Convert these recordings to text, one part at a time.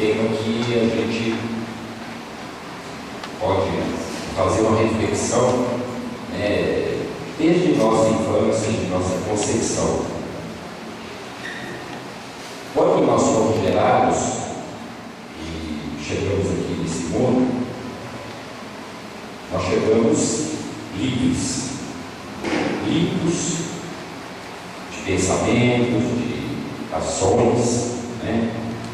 tema que a gente pode fazer uma reflexão, desde nossa infância, de nossa concepção. Quando nós fomos gerados e chegamos aqui nesse mundo, nós chegamos limpos de pensamentos, de ações,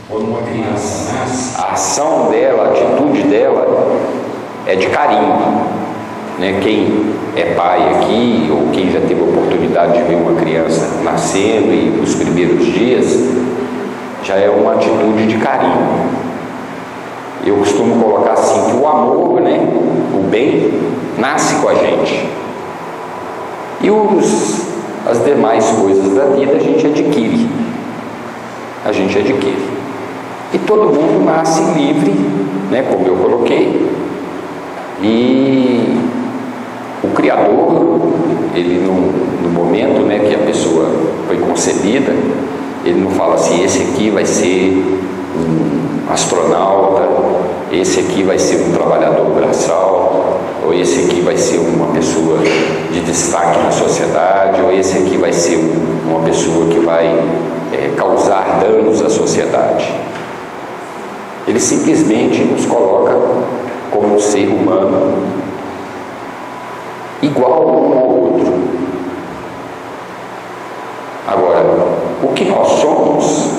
Quando uma criança nasce, a ação dela, a atitude dela é de carinho, Quem é pai aqui, ou quem já teve a oportunidade de ver uma criança nascendo e nos primeiros dias, já é uma atitude de carinho. Eu costumo colocar assim, que o amor, o bem, nasce com a gente. E as demais coisas da vida a gente adquire. E todo mundo nasce livre, como eu coloquei. E o Criador, ele no momento que a pessoa foi concebida, ele não fala assim, esse aqui vai ser um astronauta, esse aqui vai ser um trabalhador braçal, ou esse aqui vai ser uma pessoa de destaque na sociedade, ou esse aqui vai ser uma pessoa que vai causar danos à sociedade. Ele simplesmente nos coloca como um ser humano, igual um ao outro. Agora, o que nós somos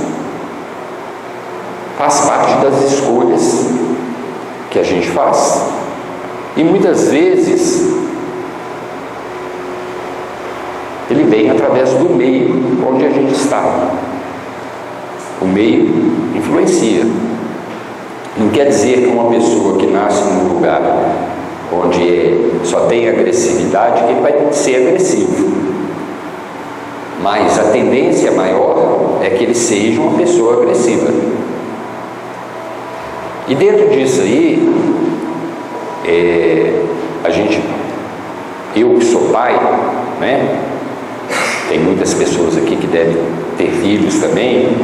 faz parte das escolhas que a gente faz. E muitas vezes ele vem através do meio onde a gente está. O meio influencia. Não quer dizer que uma pessoa que nasce num lugar onde só tem agressividade, que ele vai ser agressivo. Mas a tendência maior é que ele seja uma pessoa agressiva. E dentro disso aí, eu que sou pai, tem muitas pessoas aqui que devem ter filhos também,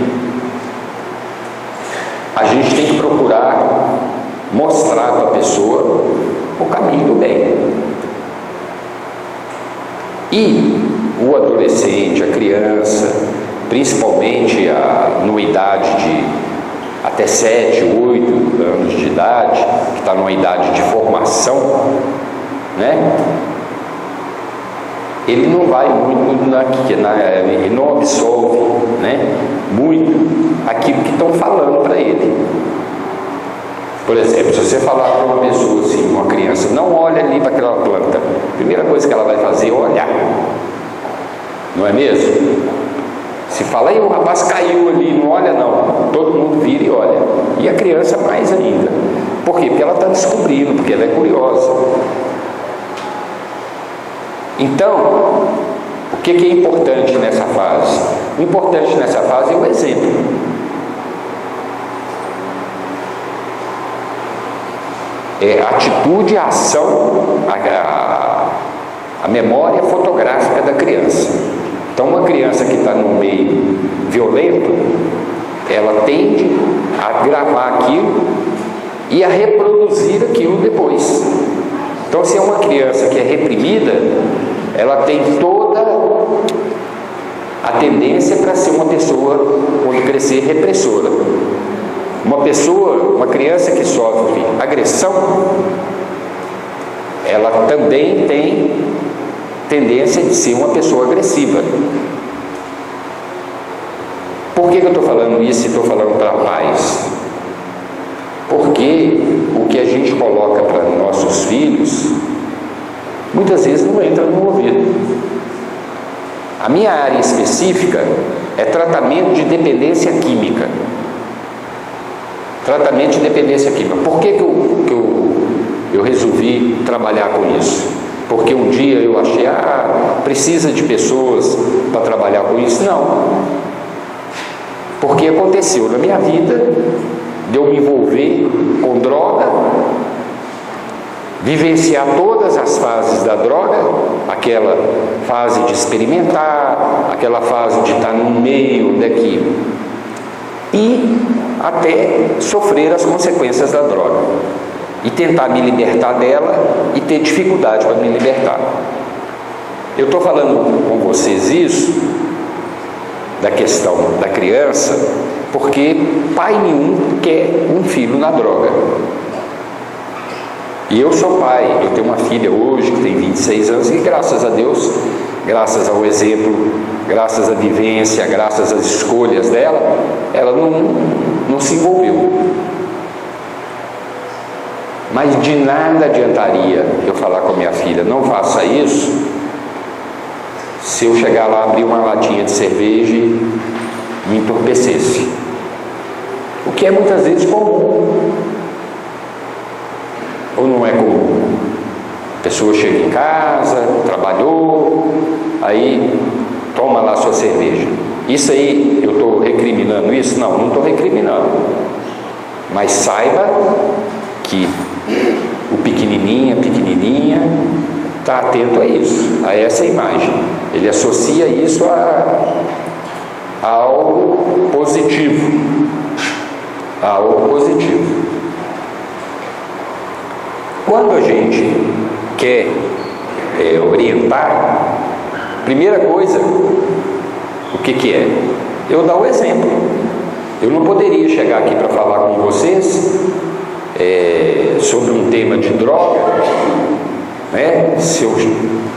a gente tem que procurar mostrar para a pessoa o caminho do bem. E o adolescente, a criança, principalmente a idade de até 7, 8 anos de idade, que está numa idade de formação, ele não vai muito ele não absorve muito aquilo que estão falando para ele. Por exemplo, se você falar para uma pessoa assim, uma criança, não olha ali para aquela planta, a primeira coisa que ela vai fazer é olhar, não é mesmo? Se fala, o rapaz caiu ali, não olha não, todo mundo vira e olha, e a criança mais ainda. Por quê? Porque ela está descobrindo, porque ela é curiosa. Então, o que é importante nessa fase? O importante nessa fase é o exemplo. É a atitude, a ação, a memória fotográfica da criança. Então, uma criança que está no meio violento, ela tende a gravar aquilo e a reproduzir aquilo depois. Então, se é uma criança que é reprimida, ela tem toda a tendência para ser uma pessoa, quando crescer, repressora. Uma criança que sofre agressão, ela também tem tendência de ser uma pessoa agressiva. Por que eu estou falando isso e estou falando para pais? Porque o que a gente coloca para nossos filhos, muitas vezes não entra no ouvido. A minha área específica é tratamento de dependência química. Tratamento de dependência química. Por que eu resolvi trabalhar com isso? Porque um dia eu achei, precisa de pessoas para trabalhar com isso? Não. Porque aconteceu na minha vida de eu me envolver com droga, vivenciar todas as fases da droga, aquela fase de experimentar, aquela fase de estar no meio daquilo. E até sofrer as consequências da droga e tentar me libertar dela e ter dificuldade para me libertar. Eu estou falando com vocês isso, da questão da criança, porque pai nenhum quer um filho na droga. E eu sou pai, eu tenho uma filha hoje que tem 26 anos e graças a Deus, graças ao exemplo, graças à vivência, graças às escolhas dela, ela não se envolveu. Mas de nada adiantaria eu falar com a minha filha, não faça isso, se eu chegar lá, abrir uma latinha de cerveja e me entorpecesse. O que é muitas vezes comum. Ou não é comum? A pessoa chega em casa, trabalhou, aí toma lá sua cerveja. Isso aí, eu estou recriminando isso? Não estou recriminando. Mas saiba que o pequenininho, a pequenininha, está atento a isso, a essa imagem. Ele associa isso a algo positivo. A algo positivo. Quando a gente quer orientar, primeira coisa, o que é? Eu dar o exemplo. Eu não poderia chegar aqui para falar com vocês sobre um tema de droga, né? Se eu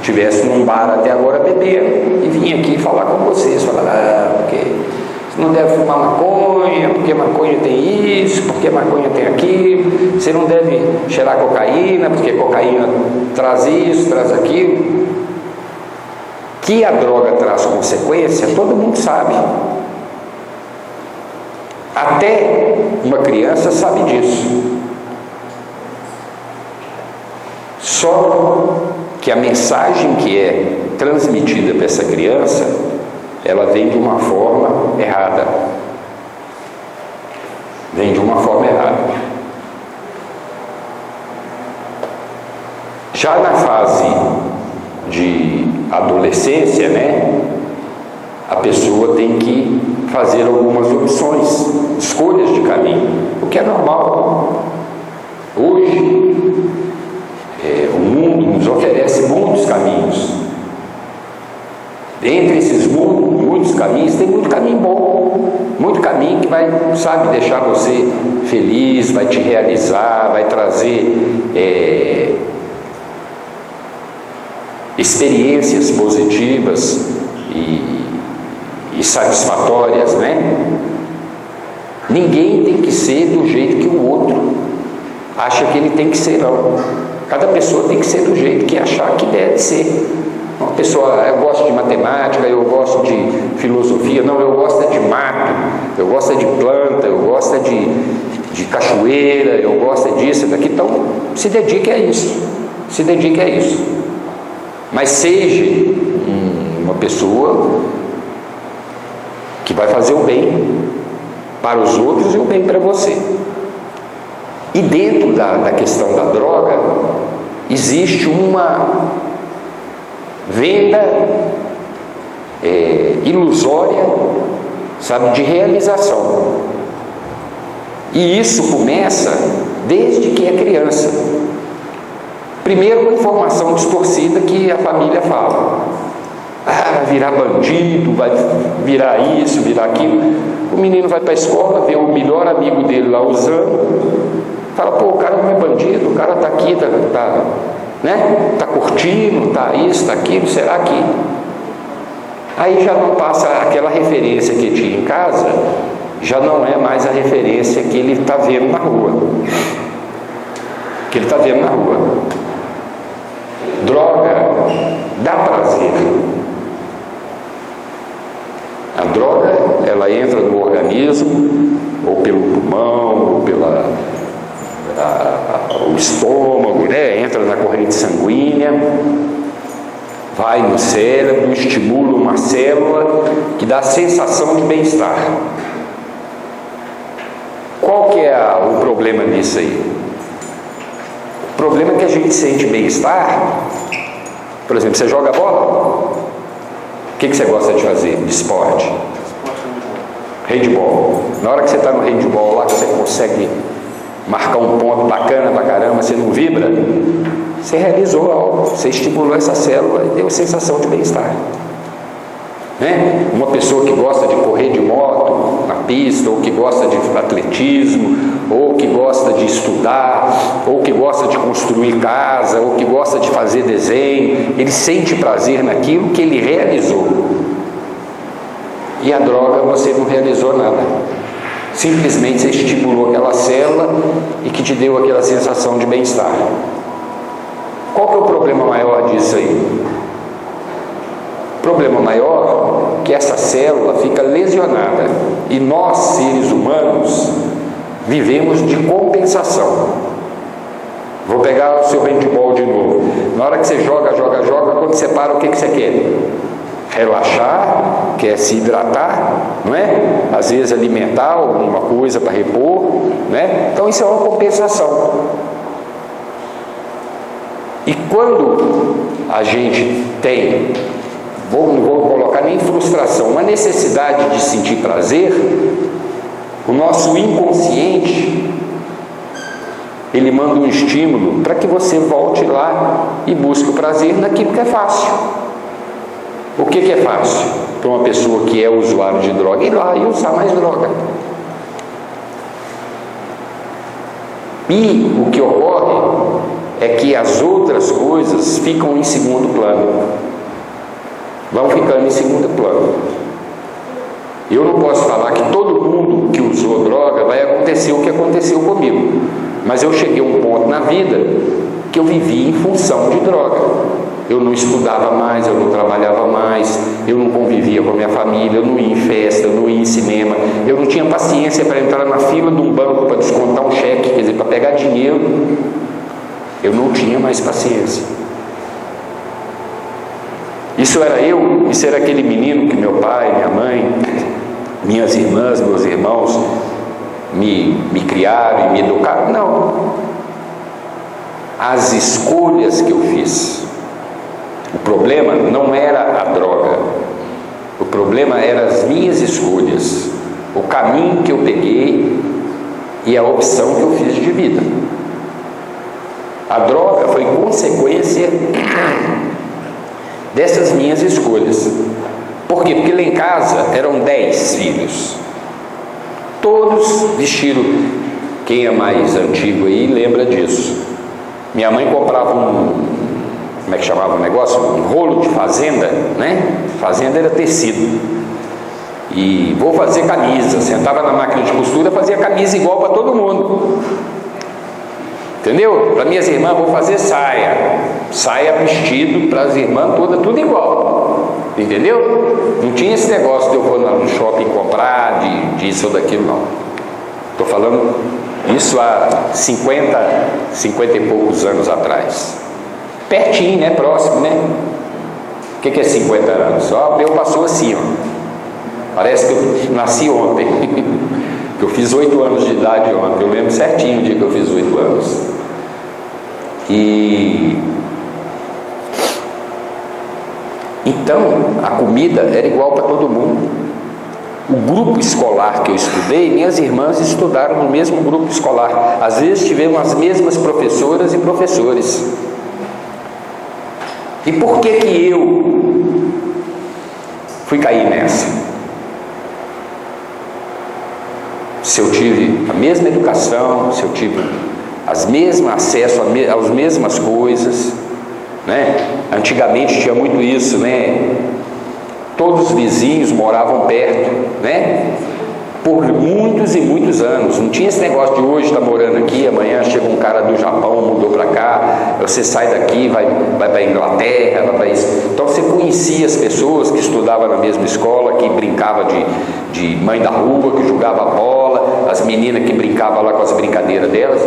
estivesse num bar até agora bebendo e vim aqui falar com vocês, falar, porque você não deve fumar maconha, porque maconha tem isso, porque maconha tem aquilo, você não deve cheirar cocaína, porque cocaína traz isso, traz aquilo. Que a droga traz consequência, todo mundo sabe. Até uma criança sabe disso. Só que a mensagem que é transmitida para essa criança, ela vem de uma forma errada. Vem de uma forma errada. Já na fase de adolescência, né, a pessoa tem que fazer algumas opções, escolhas de caminho, o que é normal. Hoje, o mundo nos oferece muitos caminhos. Entre esses muitos caminhos, tem muito caminho bom, muito caminho que vai, deixar você feliz, vai te realizar, vai trazer experiências positivas e satisfatórias, né? Ninguém tem que ser do jeito que o outro acha que ele tem que ser, não. Cada pessoa tem que ser do jeito que achar que deve ser. Uma pessoa, eu gosto de matemática, eu gosto de filosofia, não, eu gosto de mato, eu gosto de planta, eu gosto de cachoeira, eu gosto disso, daqui. Então, se dedique a isso, se dedique a isso. Mas seja uma pessoa que vai fazer o bem para os outros e o bem para você. E dentro da questão da droga, existe uma venda ilusória, de realização. E isso começa desde que é criança. Primeiro, com informação distorcida que a família fala. Vai virar bandido, vai virar isso, virar aquilo. O menino vai para a escola, vê o melhor amigo dele lá usando, fala, pô, o cara não é bandido, o cara está aqui, tá curtindo, tá isso, tá aquilo, será que... Aí já não passa aquela referência que tinha em casa, já não é mais a referência que ele está vendo na rua. Droga dá prazer. A droga, ela entra no organismo, ou pelo pulmão, ou o estômago, né? Entra na corrente sanguínea, vai no cérebro, estimula uma célula que dá a sensação de bem-estar. Qual que é o problema disso aí? O problema é que a gente sente bem-estar. Por exemplo, você joga bola? O que você gosta de fazer de esporte? Handball. Na hora que você está no handball lá, que você consegue marcar um ponto bacana pra caramba, você não vibra, você realizou algo, você estimulou essa célula e deu sensação de bem-estar. Né? Uma pessoa que gosta de correr de moto na pista, ou que gosta de atletismo, ou que gosta de estudar, ou que gosta de construir casa, ou que gosta de fazer desenho, ele sente prazer naquilo que ele realizou. E a droga, você não realizou nada, simplesmente você estimulou aquela célula e que te deu aquela sensação de bem-estar. Qual que é o problema maior disso aí? O problema maior é que essa célula fica lesionada, e nós, seres humanos, vivemos de compensação. Vou pegar o seu handball de novo. Na hora que você joga, quando você para, o que você quer? Relaxar, quer se hidratar, não é? Às vezes alimentar alguma coisa para repor, né? Então isso é uma compensação. E quando a gente tem, não vou colocar nem frustração, uma necessidade de sentir prazer, o nosso inconsciente, ele manda um estímulo para que você volte lá e busque o prazer naquilo que é fácil. O que é fácil para uma pessoa que é usuário de droga? Ir lá e usar mais droga. E o que ocorre é que as outras coisas ficam em segundo plano, vão ficando em segundo plano. Eu não posso falar que todo mundo que usou droga vai acontecer o que aconteceu comigo, mas eu cheguei a um ponto na vida que eu vivi em função de droga. Eu não estudava mais, eu não trabalhava mais, eu não convivia com a minha família, eu não ia em festa, eu não ia em cinema, eu não tinha paciência para entrar na fila de um banco para descontar um cheque, quer dizer, para pegar dinheiro. Eu não tinha mais paciência. Isso era eu, isso era aquele menino que meu pai, minha mãe, minhas irmãs, meus irmãos me criaram e me educaram. Não. As escolhas que eu fiz. O problema não era a droga, o problema eram as minhas escolhas, o caminho que eu peguei e a opção que eu fiz de vida. A droga foi consequência dessas minhas escolhas. Por quê? Porque lá em casa eram 10 filhos, todos vestiram. Quem é mais antigo aí lembra disso. Minha mãe comprava como é que chamava o negócio? Um rolo de fazenda, né? Fazenda era tecido. E vou fazer camisa. Sentava na máquina de costura, fazia camisa igual para todo mundo. Entendeu? Para minhas irmãs, vou fazer saia. Saia, vestido, para as irmãs todas, tudo igual. Entendeu? Não tinha esse negócio de eu vou no shopping comprar, disso ou daquilo, não. Estou falando isso há 50 e poucos anos atrás. Pertinho, né? Próximo, né? O que é 50 anos? Ó, o meu passou assim, ó. Parece que eu nasci ontem. Que eu fiz 8 anos de idade ontem. Eu lembro certinho o dia que eu fiz 8 anos. E então a comida era igual para todo mundo. O grupo escolar que eu estudei, minhas irmãs estudaram no mesmo grupo escolar. Às vezes tivemos as mesmas professoras e professores. E por que eu fui cair nessa? Se eu tive a mesma educação, se eu tive acesso às mesmas coisas, né? Antigamente tinha muito isso, né? Todos os vizinhos moravam perto, né? Por muitos e muitos anos. Não tinha esse negócio de hoje está morando aqui, amanhã chega um cara do Japão, mudou para cá, você sai daqui, vai para a Inglaterra, vai para isso. Então você conhecia as pessoas que estudavam na mesma escola, que brincava de mãe da rua, que jogava bola, as meninas que brincavam lá com as brincadeiras delas.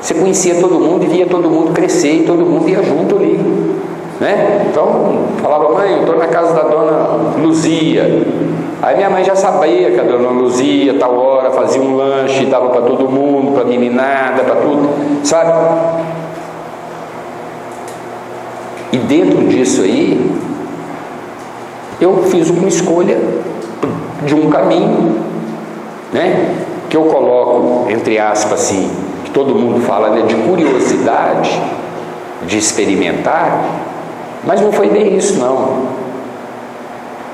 Você conhecia todo mundo e via todo mundo crescer e todo mundo ia junto ali, né? Então falava, mãe, eu estou na casa da dona Luzia. Aí minha mãe já sabia que a dona Luzia, tal hora, fazia um lanche, dava para todo mundo, para a meninada, para tudo, sabe? E dentro disso aí, eu fiz uma escolha de um caminho né? Que eu coloco, entre aspas, assim, que todo mundo fala, né, de curiosidade, de experimentar, mas não foi bem isso, não.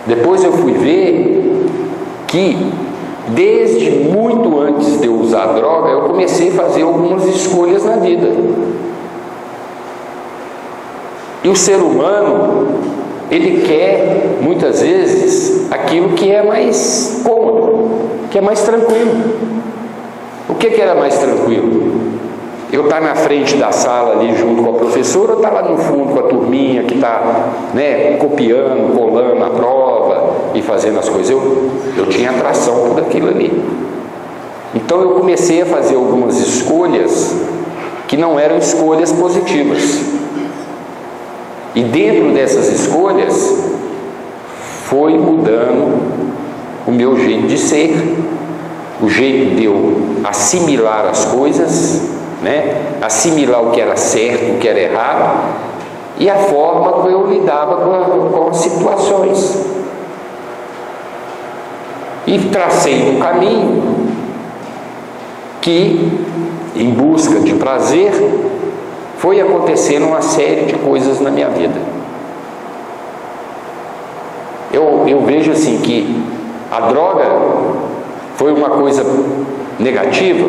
Depois eu fui ver que, desde muito antes de eu usar droga, eu comecei a fazer algumas escolhas na vida. E o ser humano, ele quer, muitas vezes, aquilo que é mais cômodo, que é mais tranquilo. O que era mais tranquilo? Eu estar na frente da sala ali junto com a professora, ou estar lá no fundo com a turminha que está, né, copiando, colando a prova e fazendo as coisas. Eu tinha atração por aquilo ali. Então eu comecei a fazer algumas escolhas que não eram escolhas positivas. E dentro dessas escolhas foi mudando o meu jeito de ser, o jeito de eu assimilar as coisas, né? Assimilar o que era certo, o que era errado, e a forma como eu lidava com as situações. E tracei um caminho que, em busca de prazer, foi acontecendo uma série de coisas na minha vida. Eu vejo assim que a droga foi uma coisa negativa,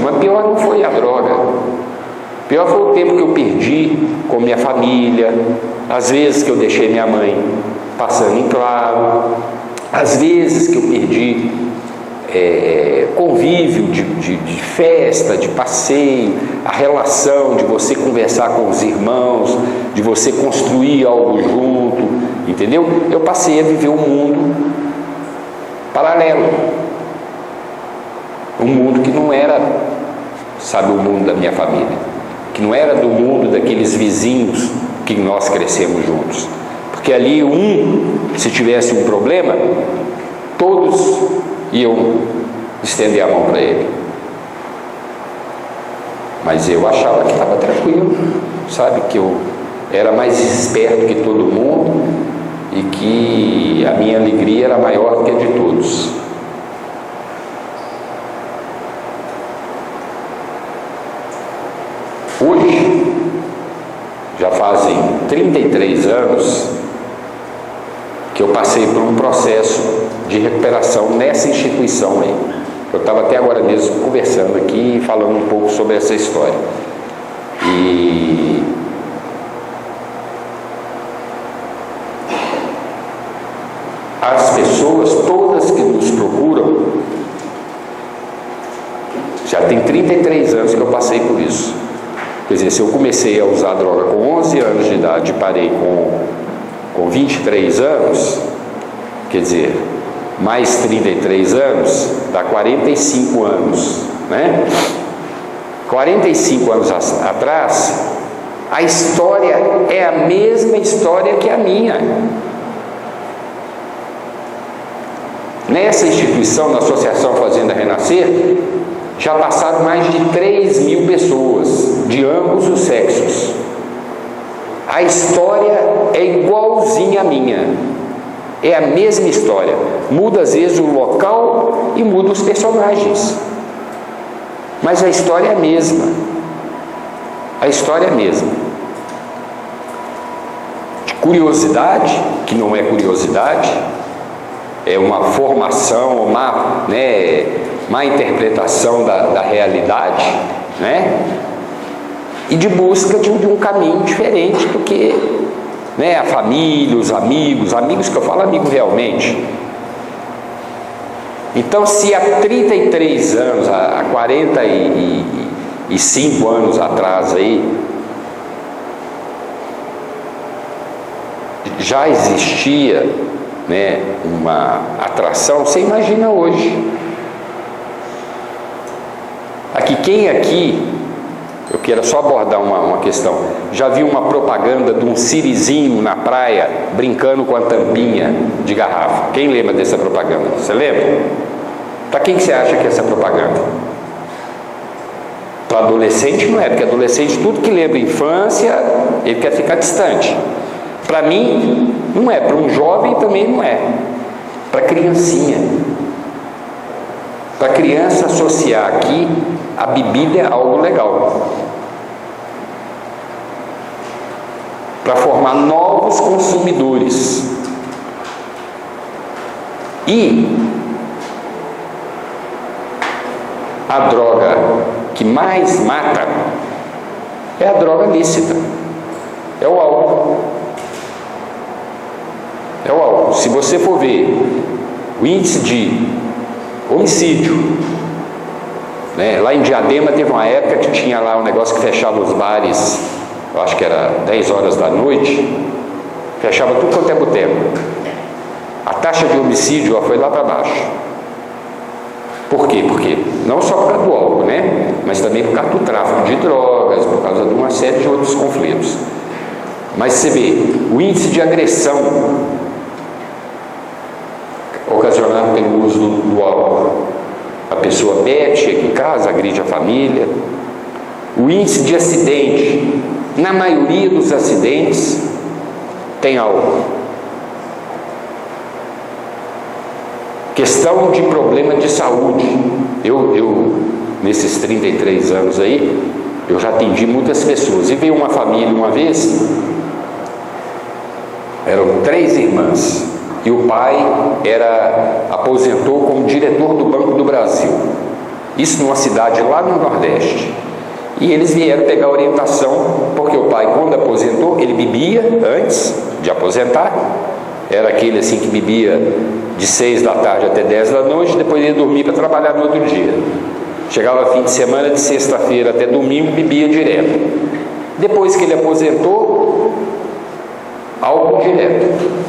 mas pior não foi a droga. Pior foi o tempo que eu perdi com minha família, as vezes que eu deixei minha mãe passando em claro, as vezes que eu perdi convívio de festa, de passeio, a relação de você conversar com os irmãos, de você construir algo junto, entendeu? Eu passei a viver um mundo paralelo, um mundo que não era, sabe, o mundo da minha família, que não era do mundo daqueles vizinhos que nós crescemos juntos, porque ali se tivesse um problema, todos iam estender a mão para ele. Mas eu achava que estava tranquilo, sabe, que eu era mais esperto que todo mundo e que a minha alegria era maior do que a de todos. Hoje, já fazem 33 anos que eu passei por um processo de recuperação nessa instituição aí. Eu estava até agora mesmo conversando aqui e falando um pouco sobre essa história. E as pessoas todas que nos procuram, já tem 33 anos que eu passei por isso. Quer dizer, se eu comecei a usar droga com 11 anos de idade e parei com 23 anos, quer dizer, mais 33 anos, dá 45 anos, né? 45 anos atrás, a história é a mesma história que a minha. Nessa instituição, na Associação Fazenda Renascer, já passaram mais de 3.000 pessoas, de ambos os sexos. A história é igualzinha à minha. É a mesma história, muda às vezes o local e muda os personagens, mas a história é a mesma. A história é a mesma. De curiosidade, que não é curiosidade, é uma formação, má interpretação da realidade, né? E de busca de um caminho diferente do que, né, a família, os amigos que eu falo amigo realmente. Então, se há 33 anos, há 45 anos atrás aí, já existia, né, uma atração, você imagina hoje. Quem aqui, eu quero só abordar uma questão, já viu uma propaganda de um sirizinho na praia brincando com a tampinha de garrafa? Quem lembra dessa propaganda? Você lembra? Para quem que você acha que é essa propaganda? Para adolescente não é, porque adolescente, tudo que lembra infância, ele quer ficar distante. Para mim não é, para um jovem também não é, para criancinha. para a criança associar aqui a bebida a algo legal, para formar novos consumidores. E a droga que mais mata é a droga lícita, é o álcool. É o álcool. Se você for ver o índice de homicídio, né? Lá em Diadema teve uma época que tinha lá um negócio que fechava os bares, eu acho que era 10 horas da noite, fechava tudo quanto é boteco. A taxa de homicídio foi lá para baixo. Por quê? Porque não só por causa do álcool, né? Mas também por causa do tráfico de drogas, por causa de uma série de outros conflitos. Mas você vê, o índice de agressão ocasionado pelo uso do álcool. A pessoa bebe, chega em casa, agride a família. O índice de acidente, na maioria dos acidentes, tem álcool. Questão de problema de saúde. Eu nesses 33 anos aí, eu já atendi muitas pessoas. E veio uma família uma vez, eram 3 irmãs. E o pai aposentou como diretor do Banco do Brasil. Isso numa cidade lá no Nordeste. E eles vieram pegar orientação, porque o pai, quando aposentou, ele bebia antes de aposentar. Era aquele assim que bebia de 6 da tarde até 10 da noite, depois ia dormir para trabalhar no outro dia. Chegava fim de semana, de sexta-feira até domingo, bebia direto. Depois que ele aposentou, álcool direto.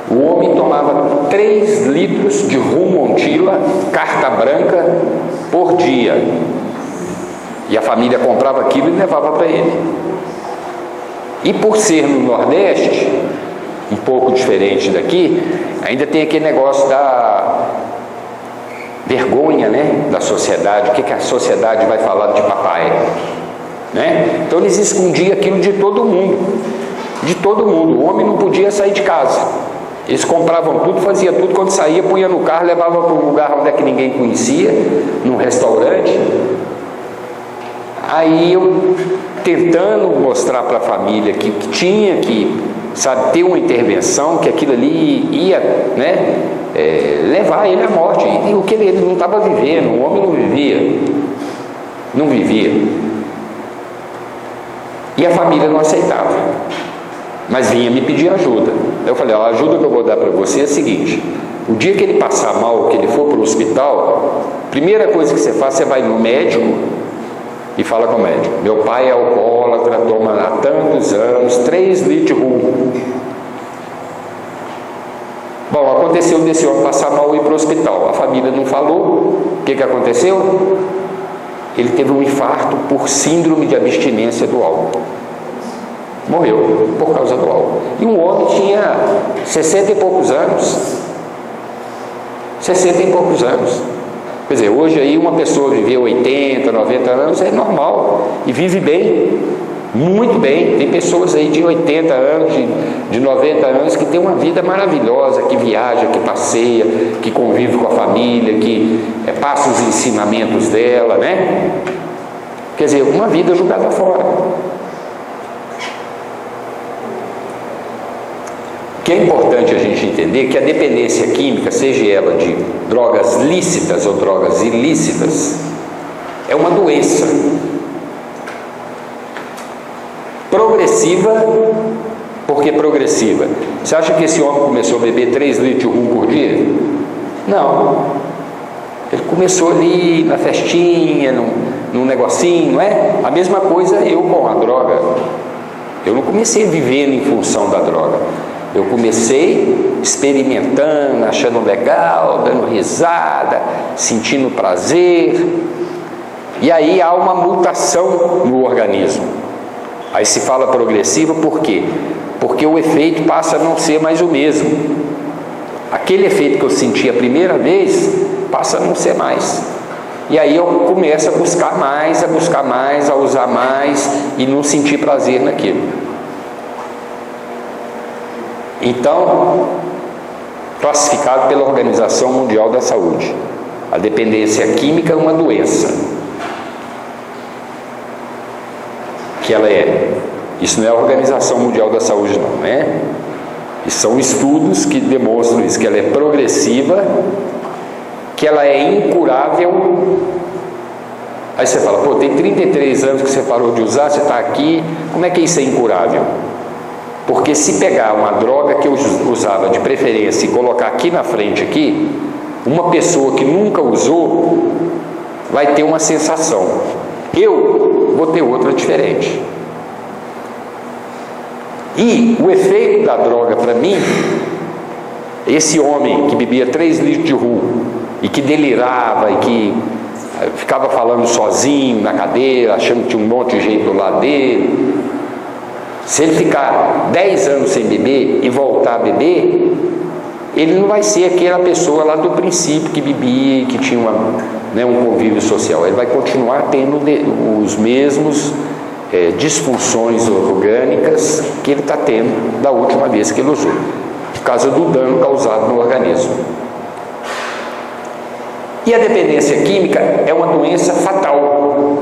O homem tomava 3 litros de rum Montila, carta branca, por dia. E a família comprava aquilo e levava para ele. E por ser no Nordeste, um pouco diferente daqui, ainda tem aquele negócio da vergonha, né, da sociedade. O que a sociedade vai falar de papai, né? Então eles escondiam aquilo de todo mundo. De todo mundo. O homem não podia sair de casa. Eles compravam tudo, faziam tudo, quando saía, punha no carro, levava para um lugar onde é que ninguém conhecia, num restaurante. Aí eu tentando mostrar para a família que tinha que, sabe, ter uma intervenção, que aquilo ali ia, né, levar ele à morte. E o que ele não estava vivendo, o homem não vivia. E a família não aceitava, mas vinha me pedir ajuda. Eu falei, a ajuda que eu vou dar para você é a seguinte: o dia que ele passar mal, que ele for para o hospital, primeira coisa que você faz, você vai no médico e fala com o médico: meu pai é alcoólatra, toma há tantos anos, 3 litros de rum. Bom, aconteceu desse homem passar mal e ir para o hospital. A família não falou. O que aconteceu? Ele teve um infarto por síndrome de abstinência do álcool. Morreu por causa do álcool. E um homem tinha 60 e poucos anos. 60 e poucos anos. Quer dizer, hoje aí uma pessoa viver 80, 90 anos é normal. E vive bem, muito bem. Tem pessoas aí de 80 anos, de 90 anos, que tem uma vida maravilhosa, que viaja, que passeia, que convive com a família, que passa os ensinamentos dela, né? Quer dizer, uma vida jogada fora. Que é importante a gente entender que a dependência química, seja ela de drogas lícitas ou drogas ilícitas, é uma doença progressiva. Por que progressiva? Você acha que esse homem começou a beber 3 litros de rum por dia? Não. Ele começou ali na festinha, num negocinho, não é? A mesma coisa eu com a droga. Eu não comecei vivendo em função da droga. Eu comecei experimentando, achando legal, dando risada, sentindo prazer. E aí há uma mutação no organismo. Aí se fala progressiva por quê? Porque o efeito passa a não ser mais o mesmo. Aquele efeito que eu senti a primeira vez passa a não ser mais. E aí eu começo a buscar mais, a usar mais e não sentir prazer naquilo. Então, classificado pela Organização Mundial da Saúde, A dependência química é uma doença. Que ela é, isso não é a Organização Mundial da Saúde não, né? E são estudos que demonstram isso, que ela é progressiva, que ela é incurável. Aí você fala, pô, tem 33 anos que você parou de usar, você está aqui, como é que isso é incurável? Porque se pegar uma droga que eu usava de preferência e colocar aqui na frente, aqui, uma pessoa que nunca usou vai ter uma sensação. Eu vou ter outra diferente. E o efeito da droga para mim, esse homem que bebia 3 litros de rum e que delirava e que ficava falando sozinho na cadeira, achando que tinha um monte de gente do lado dele, se ele ficar 10 anos sem beber e voltar a beber, ele não vai ser aquela pessoa lá do princípio que bebia e que tinha um convívio social. Ele vai continuar tendo os mesmos disfunções orgânicas que ele está tendo da última vez que ele usou, por causa do dano causado no organismo. E a dependência química é uma doença fatal.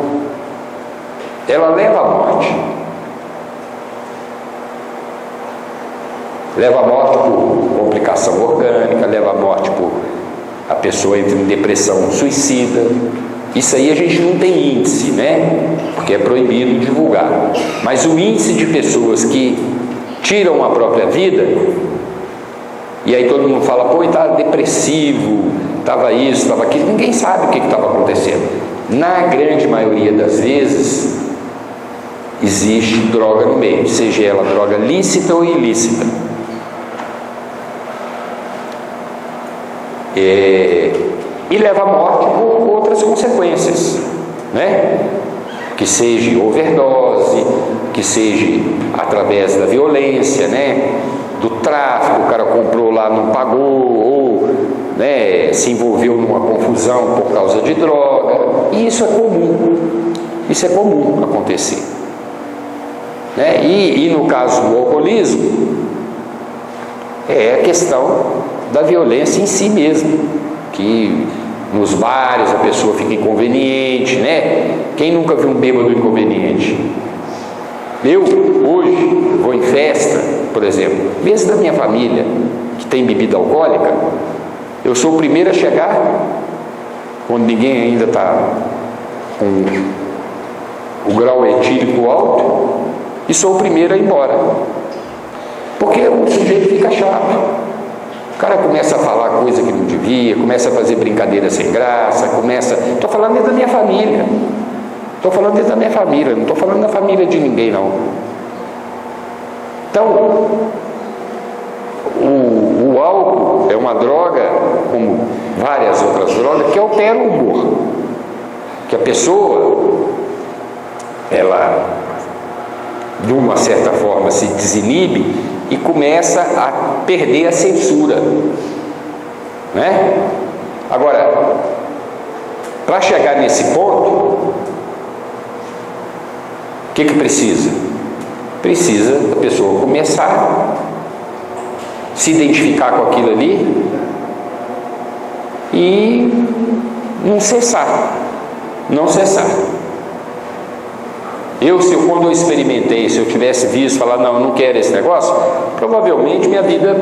Ela leva à morte. Leva à morte por complicação orgânica, leva à morte por a pessoa entra em depressão suicida. Isso aí a gente não tem índice, né? Porque é proibido divulgar. Mas o índice de pessoas que tiram a própria vida, e aí todo mundo fala, pô, estava depressivo, estava isso, estava aquilo, ninguém sabe o que estava acontecendo. Na grande maioria das vezes, existe droga no meio, seja ela droga lícita ou ilícita. E leva à morte por outras consequências, né? Que seja overdose, que seja através da violência, né? Do tráfico, o cara comprou lá, não pagou, ou né, se envolveu numa confusão por causa de droga. E isso é comum acontecer, né? E no caso do alcoolismo, é a questão da violência em si mesmo, que nos bares a pessoa fica inconveniente, né? Quem nunca viu um bêbado inconveniente? Eu, hoje, vou em festa, por exemplo, mesmo da minha família, que tem bebida alcoólica, eu sou o primeiro a chegar, quando ninguém ainda está com o grau etílico alto, e sou o primeiro a ir embora, porque o sujeito fica chato. O cara começa a falar coisa que não devia, começa a fazer brincadeira sem graça, estou falando dentro da minha família, não estou falando da família de ninguém não. Então, o álcool é uma droga, como várias outras drogas, que altera o humor, que a pessoa, ela, de uma certa forma, se desinibe e começa a perder a censura, né? Agora, para chegar nesse ponto, o que precisa? Precisa a pessoa começar a se identificar com aquilo ali e não cessar. Quando eu experimentei, se eu tivesse visto, falar, não, eu não quero esse negócio, provavelmente minha vida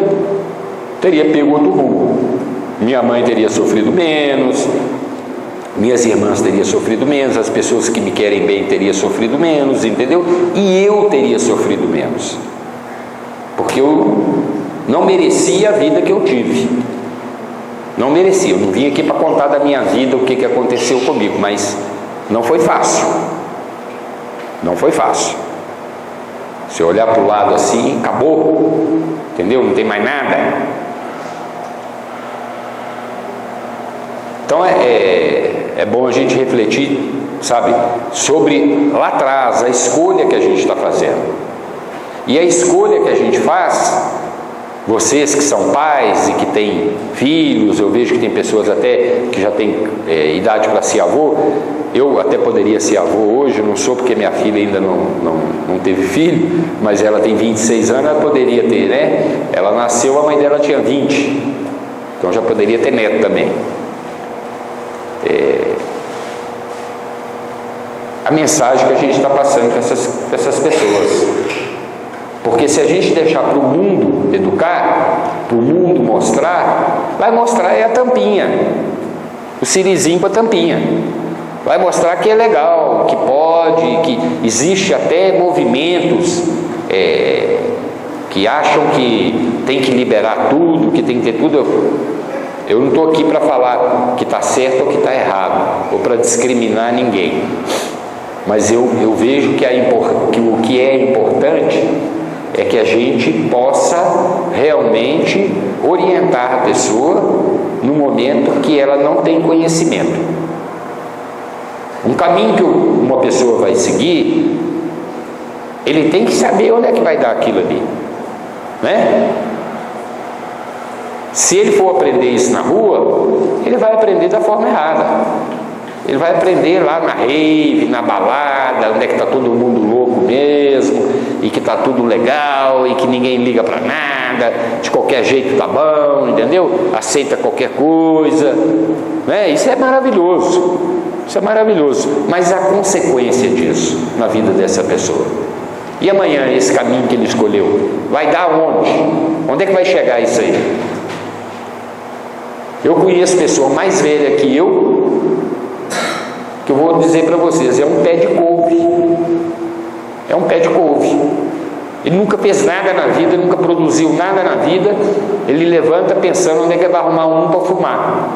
teria pego outro rumo. Minha mãe teria sofrido menos, minhas irmãs teriam sofrido menos, as pessoas que me querem bem teriam sofrido menos, entendeu? E eu teria sofrido menos, porque eu não merecia a vida que eu tive. Não merecia. Eu não vim aqui para contar da minha vida, o que aconteceu comigo, mas não foi fácil. Não foi fácil. Se eu olhar para o lado assim, acabou, entendeu? Não tem mais nada. Então é bom a gente refletir, sabe, sobre lá atrás a escolha que a gente está fazendo. E a escolha que a gente faz, vocês que são pais e que têm filhos, eu vejo que tem pessoas até que já têm idade para ser avô. Eu até poderia ser avô hoje, não sou, porque minha filha ainda não teve filho, mas ela tem 26 anos, ela poderia ter, né? Ela nasceu, a mãe dela tinha 20, então já poderia ter neto também. a mensagem que a gente está passando para essas pessoas. Porque se a gente deixar para o mundo educar, para o mundo mostrar, vai mostrar a tampinha, o sirizinho para a tampinha. Vai mostrar que é legal, que pode, que existe até movimentos que acham que tem que liberar tudo, que tem que ter tudo. Eu não estou aqui para falar que está certo ou que está errado, ou para discriminar ninguém. Mas eu vejo que o que é importante é que a gente possa realmente orientar a pessoa no momento que ela não tem conhecimento. Um caminho que uma pessoa vai seguir, ele tem que saber onde é que vai dar aquilo ali, né? Se ele for aprender isso na rua, ele vai aprender da forma errada. Ele vai aprender lá na rave, na balada, onde é que está todo mundo louco mesmo, e que está tudo legal, e que ninguém liga para nada, de qualquer jeito tá bom, entendeu? Aceita qualquer coisa, né? Isso é maravilhoso, isso é maravilhoso, mas a consequência disso na vida dessa pessoa. E amanhã esse caminho que ele escolheu, vai dar onde? Onde é que vai chegar isso aí? Eu conheço pessoa mais velha que eu vou dizer para vocês, é um pé de couve. É um pé de couve. Ele nunca fez nada na vida, nunca produziu nada na vida. Ele levanta pensando onde é que vai arrumar um para fumar.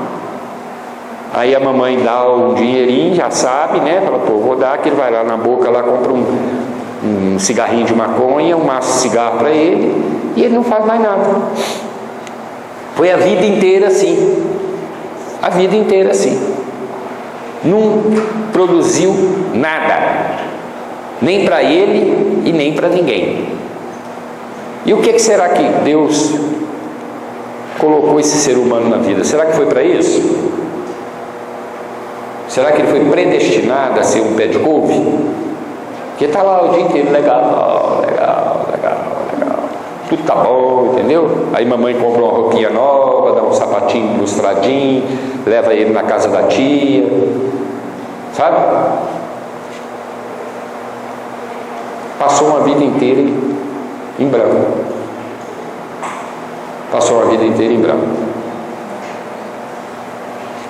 Aí a mamãe dá um dinheirinho, já sabe, né? Fala, pô, vou dar, que ele vai lá na boca, lá compra um cigarrinho de maconha, um maço de cigarro para ele, e ele não faz mais nada. Foi a vida inteira assim. A vida inteira assim. Não produziu nada, nem para ele e nem para ninguém. E o que será que Deus colocou esse ser humano na vida? Será que foi para isso? Será que ele foi predestinado a ser um pé de couve? Porque está lá o dia inteiro, legal, tudo tá bom, entendeu? Aí mamãe compra uma roupinha nova, dá um sapatinho ilustradinho, leva ele na casa da tia, sabe? Passou uma vida inteira em branco. Passou uma vida inteira em branco.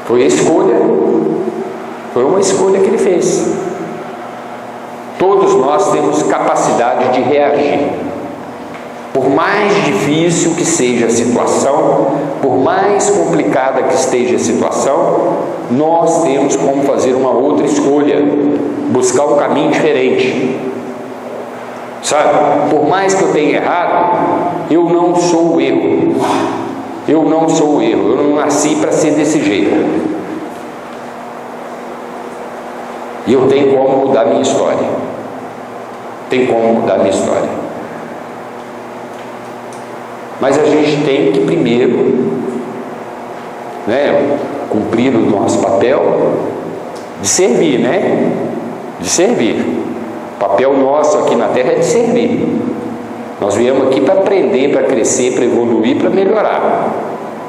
Foi a escolha, foi uma escolha que ele fez. Todos nós temos capacidade de reagir. Por mais difícil que seja a situação, por mais complicada que esteja a situação, nós temos como fazer uma outra escolha, buscar um caminho diferente. Sabe? Por mais que eu tenha errado, eu não sou o erro. Eu não sou o erro. Eu não nasci para ser desse jeito. E eu tenho como mudar minha história. Tenho como mudar minha história. Mas a gente tem que primeiro, né, cumprir o nosso papel de servir, né? De servir. O papel nosso aqui na Terra é de servir. Nós viemos aqui para aprender, para crescer, para evoluir, para melhorar.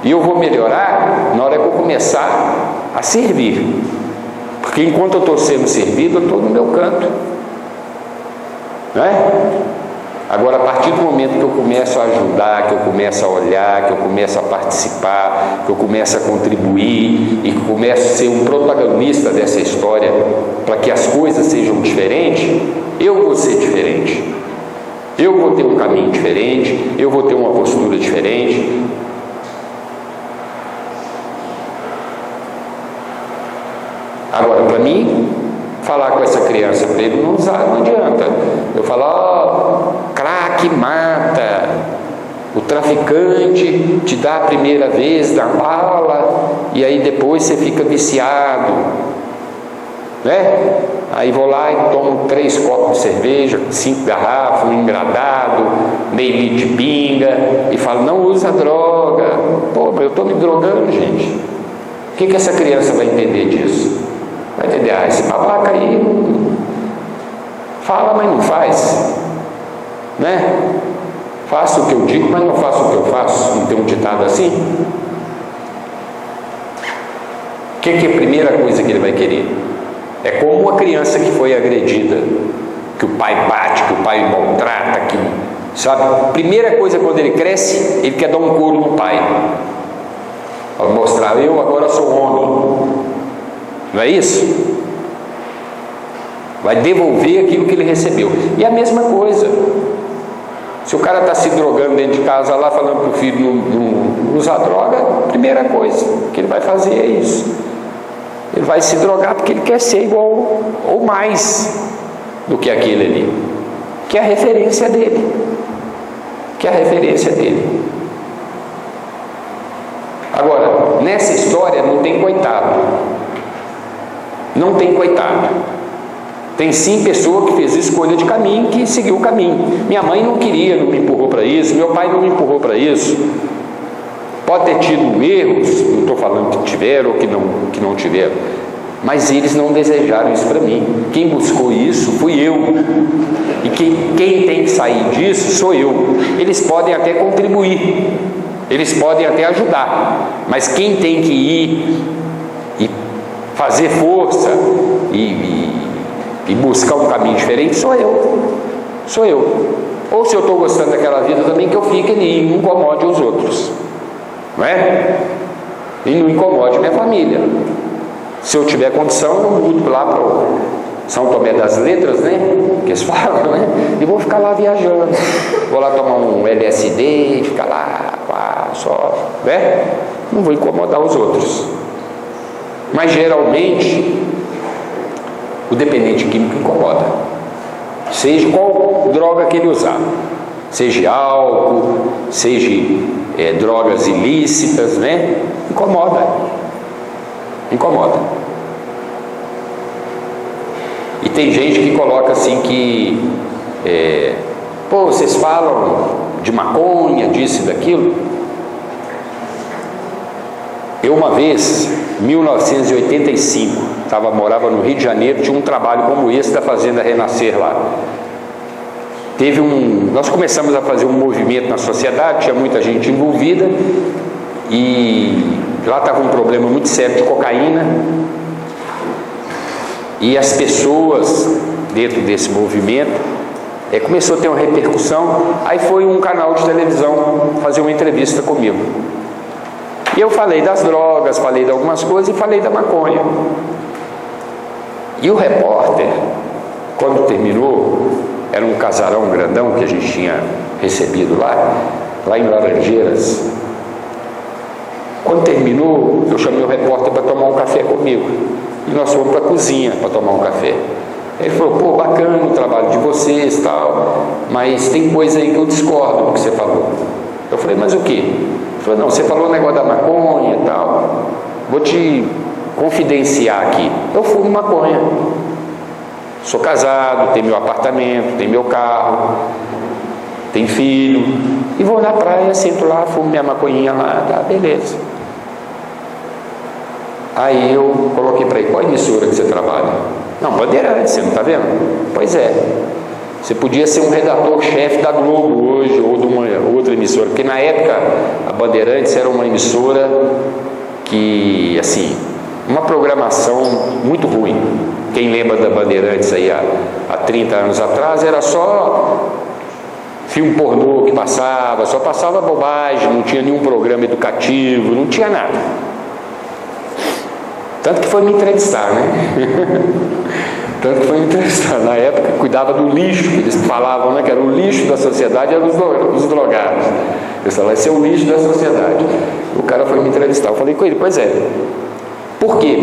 E eu vou melhorar na hora que eu começar a servir. Porque enquanto eu estou sendo servido, eu estou no meu canto. Não é? Agora, a partir do momento que eu começo a ajudar, que eu começo a olhar, que eu começo a participar, que eu começo a contribuir e que eu começo a ser um protagonista dessa história para que as coisas sejam diferentes, eu vou ser diferente. Eu vou ter um caminho diferente, eu vou ter uma postura diferente. Agora, para mim, falar com essa criança para ele não adianta. Eu falar, crack mata, o traficante te dá a primeira vez da bala e aí depois você fica viciado, né? Aí vou lá e tomo 3 copos de cerveja, 5 garrafas, um engradado, meio litro de pinga e falo, não usa droga. Pô, mas eu estou me drogando, gente. O que essa criança vai entender disso? Vai entender, esse babaca aí fala, mas não faz, né? Faço o que eu digo, mas não faço o que eu faço. Não tem um ditado assim? O que é a primeira coisa que ele vai querer? É como uma criança que foi agredida, que o pai bate, que o pai maltrata, que, sabe? Primeira coisa, quando ele cresce, ele quer dar um couro no pai, para mostrar: eu agora sou homem. Não é isso? Vai devolver aquilo que ele recebeu. E a mesma coisa, se o cara está se drogando dentro de casa lá, falando para o filho não usar droga, a primeira coisa que ele vai fazer é isso. Ele vai se drogar porque ele quer ser igual ou mais do que aquele ali, que é a referência dele, Agora, nessa história não tem coitado, tem sim pessoa que fez escolha de caminho, que seguiu o caminho. Minha mãe não queria, não me empurrou para isso, meu pai não me empurrou para isso. Pode ter tido erros, não estou falando que tiveram ou que não tiveram, mas eles não desejaram isso para mim. Quem buscou isso fui eu, e quem tem que sair disso sou eu. Eles podem até contribuir, eles podem até ajudar, mas quem tem que ir e fazer força e buscar um caminho diferente sou eu. Ou se eu estou gostando daquela vida também, que eu fique e não incomode os outros, não é? E não incomode minha família. Se eu tiver condição, eu mudo lá para o São Tomé das Letras, né? Que eles falam, né? E vou ficar lá viajando. Vou lá tomar um LSD, ficar lá, só, né? Não vou incomodar os outros. Mas geralmente o dependente químico incomoda, seja qual droga que ele usar, seja álcool, seja drogas ilícitas, né? Incomoda. E tem gente que coloca assim que vocês falam de maconha, disso e daquilo. Eu uma vez, 1985, morava no Rio de Janeiro, tinha um trabalho como esse da Fazenda Renascer lá. Nós começamos a fazer um movimento na sociedade, tinha muita gente envolvida, e lá estava um problema muito sério de cocaína, e as pessoas dentro desse movimento começou a ter uma repercussão. Aí foi um canal de televisão fazer uma entrevista comigo, e eu falei das drogas, falei de algumas coisas e falei da maconha. E o repórter, quando terminou, era um casarão grandão que a gente tinha recebido lá em Laranjeiras. Quando terminou, eu chamei o repórter para tomar um café comigo, e nós fomos para a cozinha para tomar um café. Ele falou: bacana o trabalho de vocês, tal, mas tem coisa aí que eu discordo do que você falou. Eu falei: mas o quê? Ele falou: não, você falou o negócio da maconha e tal, vou te confidenciar aqui, eu fumo maconha, sou casado, tenho meu apartamento, tenho meu carro, tenho filho, e vou na praia, sento lá, fumo minha maconhinha lá, tá, beleza. Aí eu coloquei para ele: qual emissora que você trabalha? Não, Bandeirantes, você não está vendo? Pois é, você podia ser um redator-chefe da Globo hoje, ou de uma outra emissora, porque na época a Bandeirantes era uma emissora que, assim, uma programação muito ruim. Quem lembra da Bandeirantes aí há 30 anos atrás, era só filme pornô que passava, só passava bobagem, não tinha nenhum programa educativo, não tinha nada. Tanto que foi me entrevistar, né? Na época, cuidava do lixo, que eles falavam, né? Que era o lixo da sociedade, eram os drogados. Eu falei: vai ser o lixo da sociedade. O cara foi me entrevistar. Eu falei com ele: pois é. Por quê?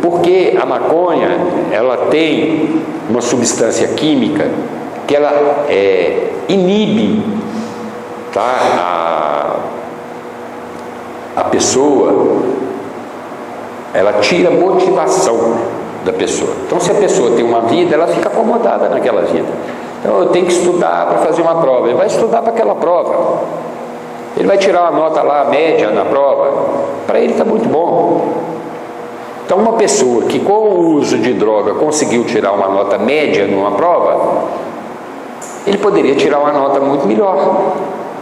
Porque a maconha, ela tem uma substância química que ela inibe, tá? A pessoa, ela tira a motivação da pessoa. Então, se a pessoa tem uma vida, ela fica acomodada naquela vida. Então, eu tenho que estudar para fazer uma prova. Ele vai estudar para aquela prova. Ele vai tirar uma nota lá, média na prova. Para ele está muito bom. Então, uma pessoa que com o uso de droga conseguiu tirar uma nota média numa prova, ele poderia tirar uma nota muito melhor.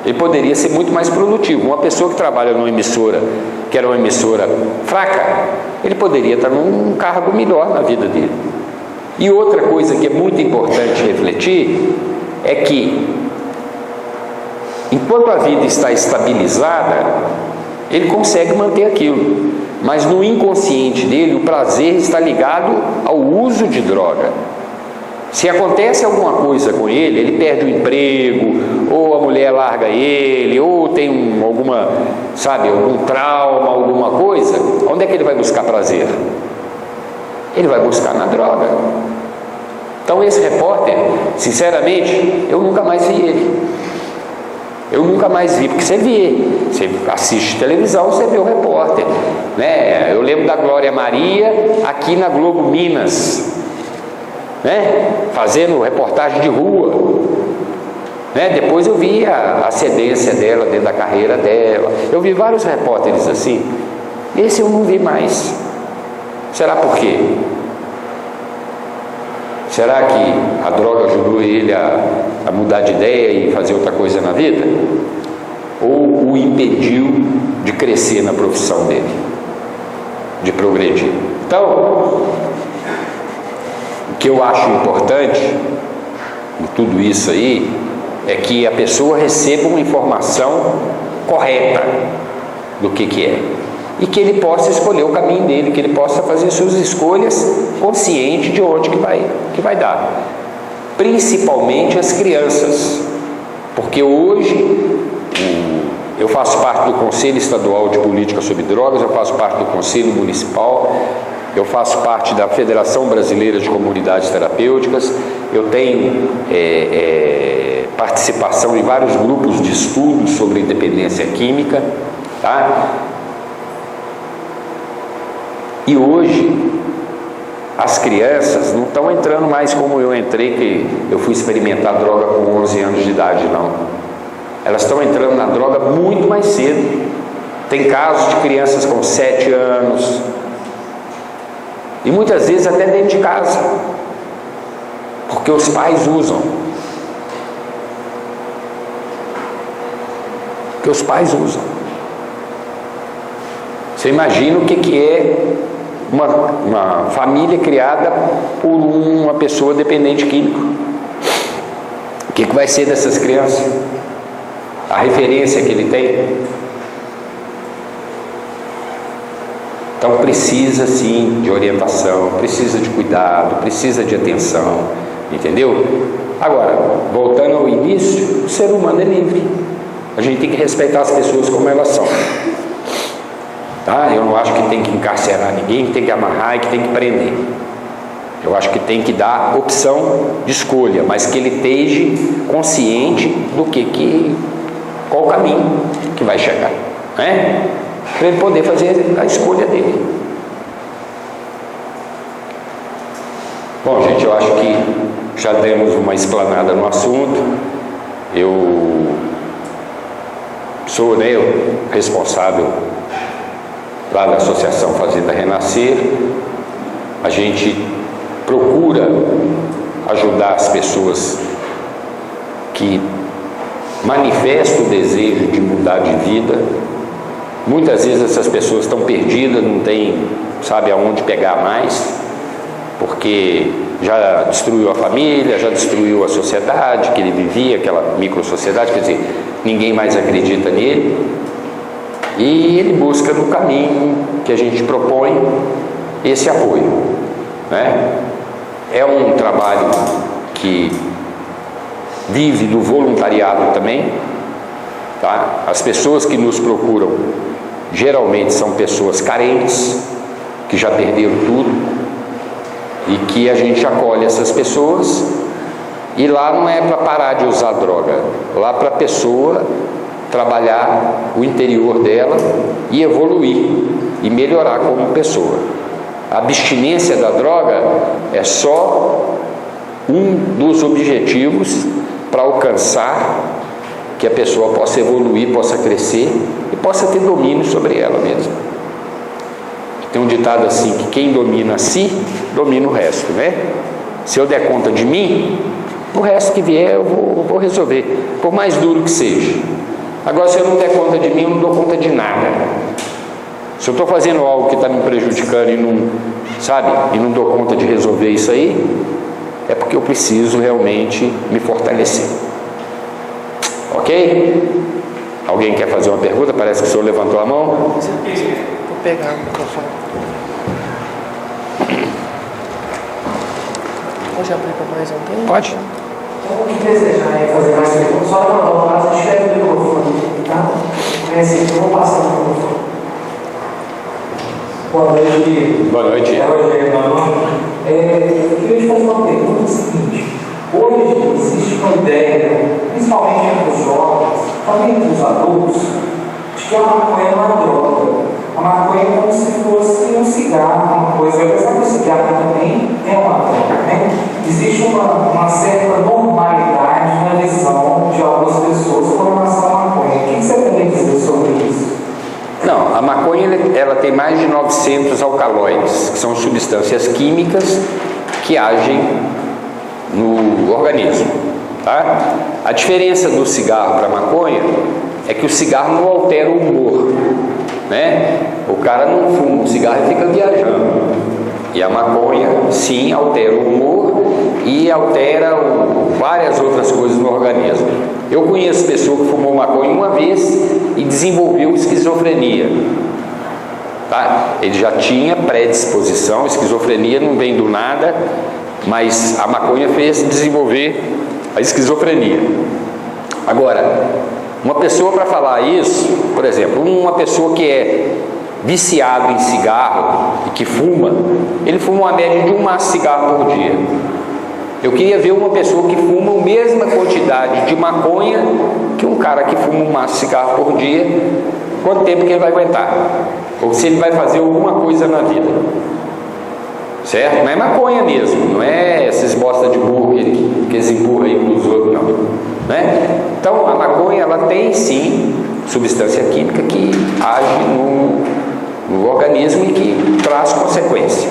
Ele poderia ser muito mais produtivo. Uma pessoa que trabalha numa emissora, que era uma emissora fraca, ele poderia estar num cargo melhor na vida dele. E outra coisa que é muito importante refletir é que, enquanto a vida está estabilizada, ele consegue manter aquilo, mas no inconsciente dele o prazer está ligado ao uso de droga. Se acontece alguma coisa com ele, ele perde o emprego, ou a mulher larga ele, ou tem algum trauma, alguma coisa, onde é que ele vai buscar prazer? Ele vai buscar na droga. Então esse repórter, sinceramente, eu nunca mais vi ele. Eu nunca mais vi, porque você assiste televisão, você vê o repórter, né? Eu lembro da Glória Maria aqui na Globo Minas, né? Fazendo reportagem de rua, né? Depois eu vi a ascendência dela dentro da carreira dela. Eu vi vários repórteres assim. Esse eu não vi mais. Será por quê? Será que a droga ajudou ele a mudar de ideia e fazer outra coisa na vida? Ou o impediu de crescer na profissão dele, de progredir? Então, o que eu acho importante em tudo isso aí é que a pessoa receba uma informação correta do que é, e que ele possa escolher o caminho dele, que ele possa fazer suas escolhas consciente de onde que vai dar, principalmente as crianças, porque hoje eu faço parte do Conselho Estadual de Política sobre Drogas, eu faço parte do Conselho Municipal, eu faço parte da Federação Brasileira de Comunidades Terapêuticas, eu tenho participação em vários grupos de estudos sobre dependência química, tá? E hoje as crianças não estão entrando mais como eu entrei, que eu fui experimentar droga com 11 anos de idade, não. Elas estão entrando na droga muito mais cedo. Tem casos de crianças com 7 anos, e muitas vezes até dentro de casa, porque os pais usam. Porque os pais usam. Você imagina o que é uma família criada por uma pessoa dependente químico. O que vai ser dessas crianças? A referência que ele tem? Então precisa sim de orientação, precisa de cuidado, precisa de atenção, entendeu? Agora, voltando ao início, o ser humano é livre. A gente tem que respeitar as pessoas como elas são. Tá? Eu não acho que tem que encarcerar ninguém, que tem que amarrar e que tem que prender. Eu acho que tem que dar opção de escolha, mas que ele esteja consciente do qual o caminho que vai chegar, né? Para ele poder fazer a escolha dele. Bom, gente, eu acho que já demos uma explanada no assunto. Eu sou o responsável lá da Associação Fazenda Renascer. A gente procura ajudar as pessoas que manifestam o desejo de mudar de vida. Muitas vezes essas pessoas estão perdidas, não tem, sabe aonde pegar mais, porque já destruiu a família, já destruiu a sociedade que ele vivia, aquela micro-sociedade, quer dizer, ninguém mais acredita nele. E ele busca no caminho que a gente propõe esse apoio, né? É um trabalho que vive do voluntariado também, tá? As pessoas que nos procuram geralmente são pessoas carentes, que já perderam tudo, e que a gente acolhe essas pessoas. E lá não é para parar de usar droga, lá para a pessoa trabalhar o interior dela e evoluir e melhorar como pessoa. A abstinência da droga é só um dos objetivos para alcançar que a pessoa possa evoluir, possa crescer e possa ter domínio sobre ela mesma. Tem um ditado assim, que quem domina a si, domina o resto, né? Se eu der conta de mim, o resto que vier eu vou resolver, por mais duro que seja. Agora, se eu não der conta de mim, eu não dou conta de nada. Se eu estou fazendo algo que está me prejudicando e não, sabe, e não dou conta de resolver isso aí, é porque eu preciso realmente me fortalecer. Ok? Alguém quer fazer uma pergunta? Parece que o senhor levantou a mão. Vou pegar o microfone. Pode abrir para mais alguém? Pode. Então, o que desejar é fazer mais perguntas, só levantar o braço e escreve o microfone, tá? É assim, eu vou passar o microfone. Boa noite. Boa noite. Eu queria te fazer uma pergunta seguinte. Hoje existe uma ideia, principalmente entre os jovens, também entre os adultos, de que a maconha é uma droga. A maconha é como se fosse um cigarro, uma coisa, apesar que o cigarro também é uma droga, né? Existe uma certa normalidade na visão de algumas pessoas com relação à maconha. O que você tem a dizer sobre isso? Não, a maconha ela tem mais de 900 alcaloides, que são substâncias químicas que agem no organismo, tá? A diferença do cigarro para a maconha é que o cigarro não altera o humor, né? O cara não fuma um cigarro e fica viajando. E a maconha, sim, altera o humor e altera várias outras coisas no organismo. Eu conheço pessoa que fumou maconha uma vez e desenvolveu esquizofrenia. Tá? Ele já tinha predisposição, esquizofrenia não vem do nada, mas a maconha fez desenvolver a esquizofrenia. Agora, uma pessoa para falar isso, por exemplo, uma pessoa que é viciado em cigarro e que fuma, ele fuma uma média de um maço de cigarro por dia. Eu queria ver uma pessoa que fuma a mesma quantidade de maconha que um cara que fuma um maço de cigarro por dia, quanto tempo que ele vai aguentar, ou se ele vai fazer alguma coisa na vida, certo? Não é maconha mesmo, não é esses bosta de burro que eles empurram aí para os outros, não, né? Então a maconha ela tem sim substância química que age no organismo e que traz consequência.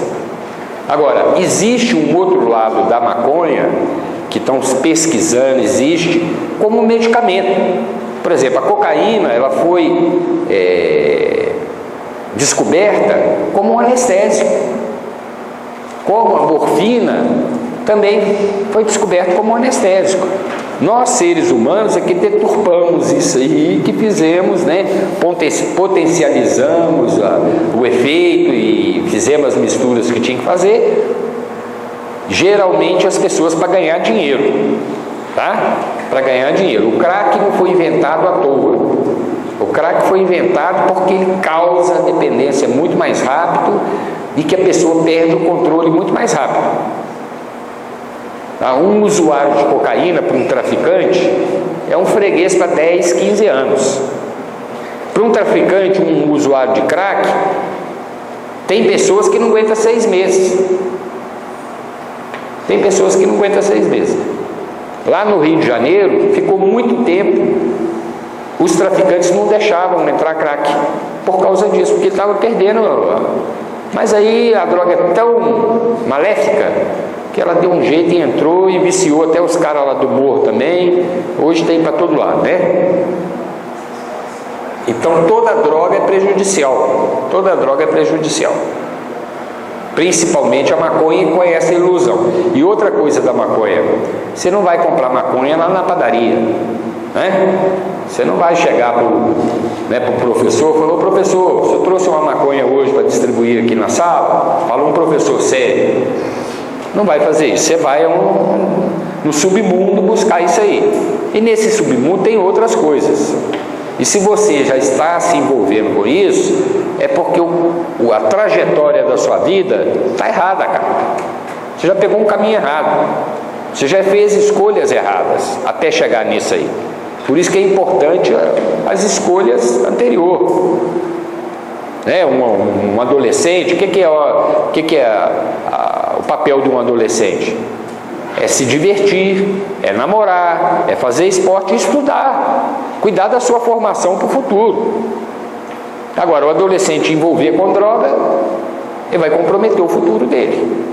Agora, existe um outro lado da maconha que estão pesquisando, existe como medicamento. Por exemplo, a cocaína ela foi descoberta como um anestésico, como a morfina também foi descoberta como um anestésico. Nós, seres humanos, é que deturpamos isso aí, que fizemos, né? Potencializamos o efeito e fizemos as misturas que tinha que fazer, geralmente as pessoas para ganhar dinheiro, tá? Para ganhar dinheiro. O crack não foi inventado à toa. O crack foi inventado porque ele causa dependência muito mais rápido e que a pessoa perde o controle muito mais rápido. Um usuário de cocaína para um traficante é um freguês para 10, 15 anos. Para um traficante, um usuário de crack, tem pessoas que não aguentam 6 meses. Tem pessoas que não aguentam 6 meses. Lá no Rio de Janeiro, ficou muito tempo, os traficantes não deixavam entrar crack por causa disso, porque estavam perdendo. Mas aí a droga é tão maléfica que ela deu um jeito e entrou e viciou até os caras lá do morro também. Hoje tem para todo lado, né? Então toda droga é prejudicial. Toda droga é prejudicial. Principalmente a maconha com essa ilusão. E outra coisa da maconha, você não vai comprar maconha lá na padaria, né? Você não vai chegar para o professor e falar: professor, você trouxe uma maconha hoje para distribuir aqui na sala? Fala um professor sério. Não vai fazer isso. Você vai no submundo buscar isso aí. E nesse submundo tem outras coisas. E se você já está se envolvendo com isso, é porque a trajetória da sua vida está errada, cara. Você já pegou um caminho errado. Você já fez escolhas erradas até chegar nisso aí. Por isso que é importante as escolhas anteriores. Um adolescente, o que é o papel de um adolescente? É se divertir, é namorar, é fazer esporte e estudar, cuidar da sua formação para o futuro. Agora, o adolescente envolver com droga, ele vai comprometer o futuro dele.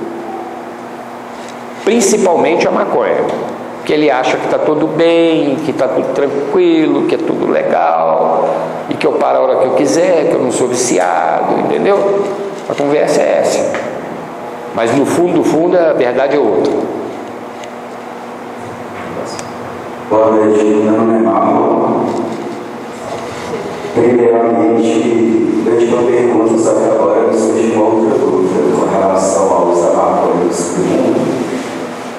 Principalmente a maconha, porque ele acha que está tudo bem, que está tudo tranquilo, que é tudo legal, e que eu paro a hora que eu quiser, que eu não sou viciado, entendeu? A conversa é essa. Mas no fundo, a verdade é outra. Boa noite, meu nome é Marco. Primeiramente, eu tive uma pergunta, só que agora eu surgi uma outra dúvida com relação ao uso da maconha do mundo.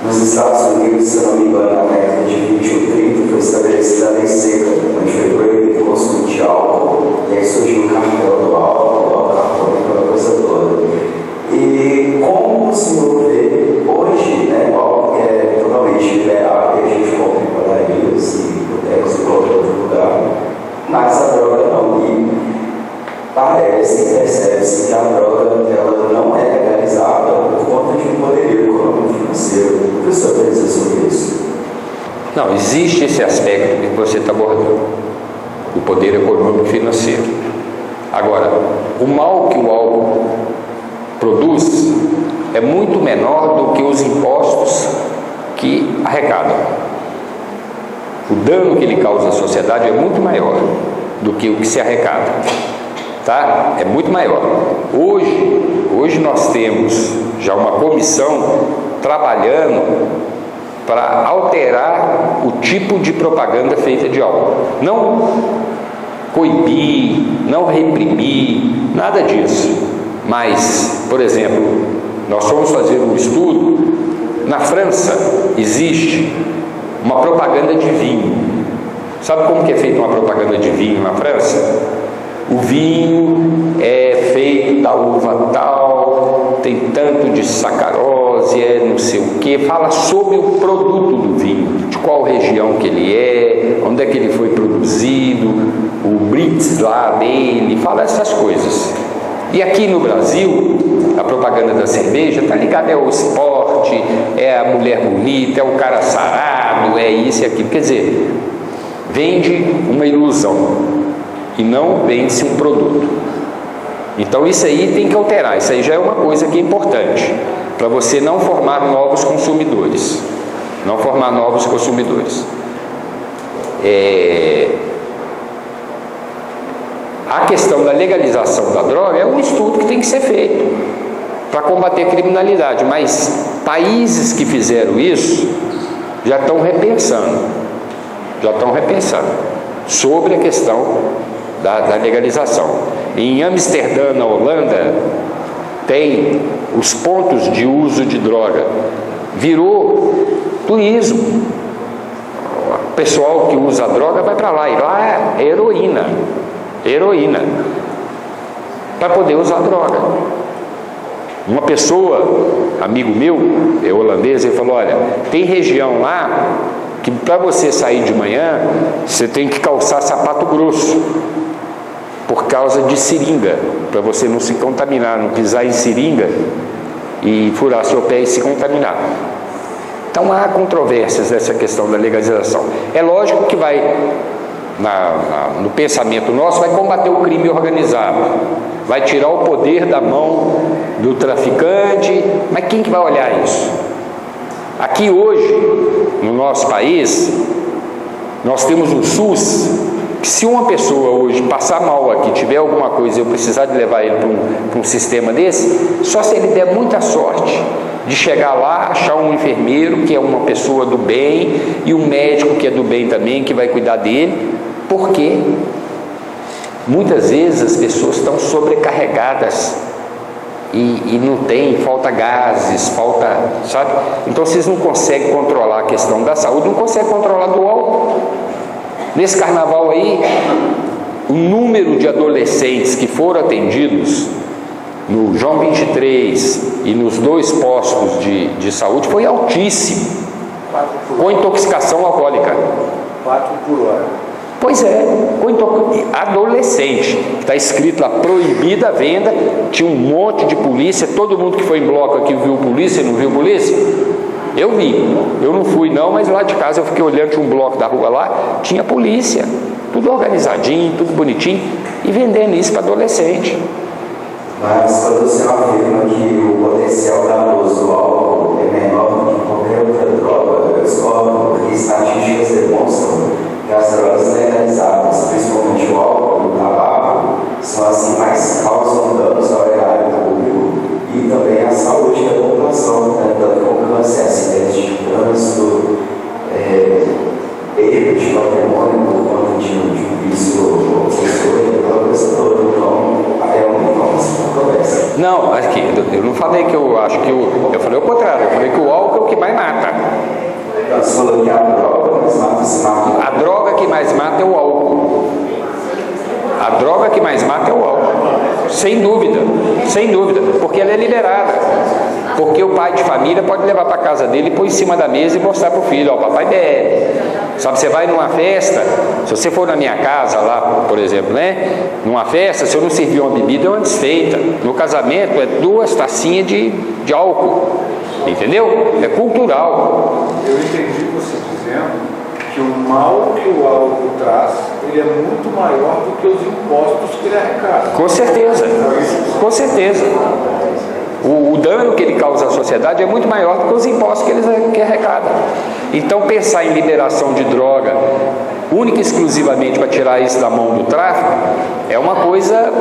Nos Estados Unidos, se não me engano, na década de 20 ou 30, foi estabelecida a lei seca, onde foi proibido o consumo de álcool, e aí surgiu o cartel do álcool, aquela coisa toda. E como o senhor vê hoje, né, o álcool que é totalmente liberado, e a gente compra em padarias e botecos e qualquer outro lugar, mas a droga não. E parece, percebe-se que a droga ela não é legalizada por conta de um poderio econômico financeiro. O que o senhor quer dizer sobre isso? Não, existe esse aspecto que você está abordando, o poder econômico financeiro. Agora, o mal que o álcool produz é muito menor do que os impostos que arrecadam. O dano que ele causa à sociedade é muito maior do que o que se arrecada, tá? É muito maior. Hoje nós temos já uma comissão trabalhando para alterar o tipo de propaganda feita de álcool. Não coibir, não reprimir, nada disso. Mas, por exemplo, nós fomos fazer um estudo. Na França existe uma propaganda de vinho. Sabe como que é feita uma propaganda de vinho na França? O vinho é feito da uva tal, tem tanto de sacarose, é não sei o que, fala sobre o produto do vinho, de qual região que ele é, onde é que ele foi produzido, o Brits lá dele, fala essas coisas. E aqui no Brasil, a propaganda da cerveja está ligada ao esporte, é a mulher bonita, é o cara sarado, é isso e aquilo. Quer dizer, vende uma ilusão e não vende-se um produto. Então isso aí tem que alterar. Isso aí já é uma coisa que é importante para você não formar novos consumidores. Não formar novos consumidores. A questão da legalização da droga é um estudo que tem que ser feito para combater a criminalidade, mas países que fizeram isso já estão repensando sobre a questão da legalização. Em Amsterdã, na Holanda, tem os pontos de uso de droga, virou turismo. O pessoal que usa droga vai para lá, e lá é heroína, para poder usar droga. Uma pessoa, amigo meu, é holandês, ele falou: olha, tem região lá que para você sair de manhã, você tem que calçar sapato grosso, por causa de seringa, para você não se contaminar, não pisar em seringa e furar seu pé e se contaminar. Então há controvérsias nessa questão da legalização. É lógico que vai, no pensamento nosso, vai combater o crime organizado, vai tirar o poder da mão do traficante, mas quem que vai olhar isso? Aqui hoje, no nosso país, nós temos um SUS, que se uma pessoa hoje passar mal aqui, tiver alguma coisa e eu precisar de levar ele para um sistema desse, só se ele der muita sorte de chegar lá, achar um enfermeiro que é uma pessoa do bem e um médico que é do bem também, que vai cuidar dele, porque muitas vezes as pessoas estão sobrecarregadas e não tem, falta gases, sabe? Então vocês não conseguem controlar a questão da saúde, não conseguem controlar do álcool. Nesse carnaval aí, o número de adolescentes que foram atendidos no João 23 e nos 2 postos de saúde foi altíssimo, com intoxicação alcoólica. 4 por hora. Pois é, adolescente, está escrito lá, proibida a venda, tinha um monte de polícia, todo mundo que foi em bloco aqui viu polícia, não viu polícia? Eu vi, eu não fui não, mas lá de casa eu fiquei olhando, tinha um bloco da rua lá, tinha polícia, tudo organizadinho, tudo bonitinho, e vendendo isso para adolescente. Mas quando o senhor afirma que o potencial danoso do álcool é menor do que qualquer outra droga, eu discordo, porque falei que eu acho que eu falei o contrário, eu falei que o álcool é o que mais mata. Você falou que a droga mais mata, se mata. A droga que mais mata é o álcool. A droga que mais mata é o álcool. Sem dúvida, porque ela é liberada. Porque o pai de família pode levar para casa dele e pôr em cima da mesa e mostrar para o filho, ó, o papai bebe. Sabe, você vai numa festa, se você for na minha casa lá, por exemplo, né? Numa festa, se eu não servir uma bebida, é uma desfeita. No casamento é 2 tacinhas de álcool. Entendeu? É cultural. Eu entendi você dizendo que o mal que o álcool traz, ele é muito maior do que os impostos que ele arrecada. Com certeza, com certeza. O dano que ele causa à sociedade é muito maior do que os impostos que arrecada. Então pensar em liberação de droga única e exclusivamente para tirar isso da mão do tráfico é uma coisa,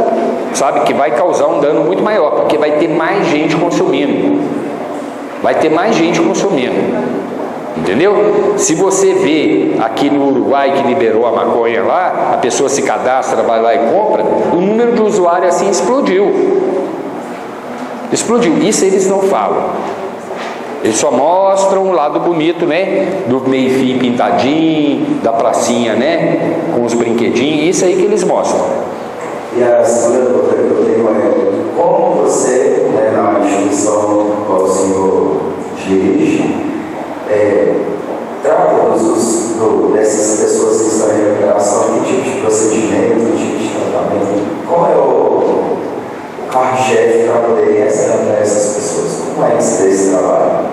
sabe, que vai causar um dano muito maior, porque vai ter mais gente consumindo. Vai ter mais gente consumindo. Entendeu? Se você vê aqui no Uruguai que liberou a maconha lá, a pessoa se cadastra, vai lá e compra, o número de usuários assim explodiu. Isso eles não falam. Eles só mostram o lado bonito, né? Do meio-fio pintadinho, da pracinha, né? Com os brinquedinhos, isso aí que eles mostram. E a segunda pergunta que eu tenho é: como você, né, na instituição que o senhor dirige, trata dessas pessoas que estão em recuperação? Que tipo de procedimento, que tipo de tratamento? Qual é o carro-chefe para poder receber essas pessoas? Como é esse trabalho?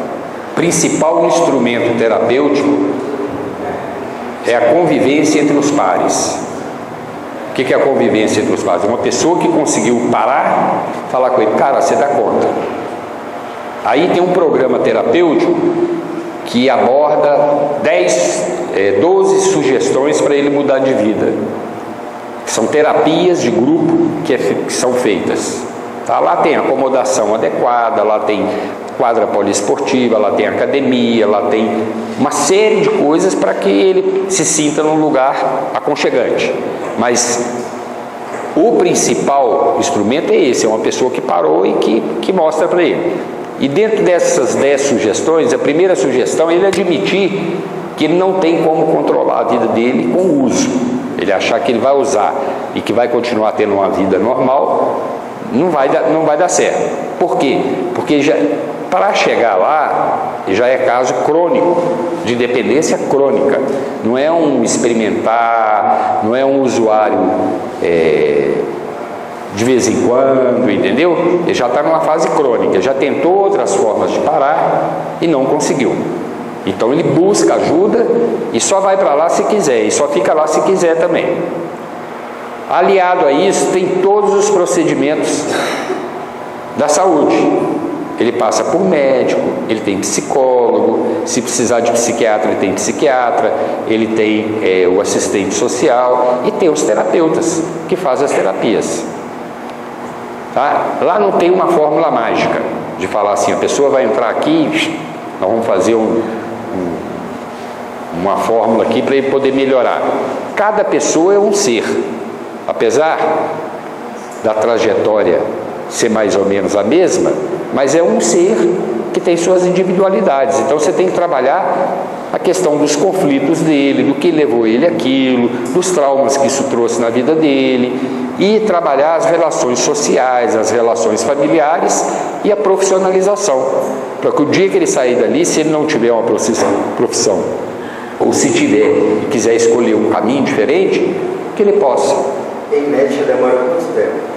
Principal instrumento terapêutico é a convivência entre os pares. O que é a convivência entre os pares? Uma pessoa que conseguiu parar, falar com ele, cara, você dá conta. Aí tem um programa terapêutico que aborda 12 sugestões para ele mudar de vida. São terapias de grupo que são feitas. Tá? Lá tem acomodação adequada, lá tem quadra poliesportiva, lá tem academia, lá tem uma série de coisas para que ele se sinta num lugar aconchegante. Mas o principal instrumento é esse, é uma pessoa que parou e que mostra para ele. E dentro dessas 10 sugestões, a primeira sugestão é ele admitir que ele não tem como controlar a vida dele com o uso. Ele achar que ele vai usar e que vai continuar tendo uma vida normal, não vai dar certo. Por quê? Porque para chegar lá, já é caso crônico, de dependência crônica. Não é um experimentar, não é um usuário de vez em quando, entendeu? Ele já está numa fase crônica, já tentou outras formas de parar e não conseguiu. Então ele busca ajuda e só vai para lá se quiser, e só fica lá se quiser também. Aliado a isso, tem todos os procedimentos da saúde. Ele passa por médico, ele tem psicólogo, se precisar de psiquiatra, ele tem psiquiatra, ele tem o assistente social e tem os terapeutas que fazem as terapias. Tá? Lá não tem uma fórmula mágica de falar assim, a pessoa vai entrar aqui, nós vamos fazer uma fórmula aqui para ele poder melhorar. Cada pessoa é um ser, apesar da trajetória ser mais ou menos a mesma, mas é um ser que tem suas individualidades. Então você tem que trabalhar a questão dos conflitos dele, do que levou ele àquilo, dos traumas que isso trouxe na vida dele, e trabalhar as relações sociais, as relações familiares e a profissionalização, para que o dia que ele sair dali, se ele não tiver uma profissão, ou se tiver e quiser escolher um caminho diferente, que ele possa. Em média demora quanto tempo?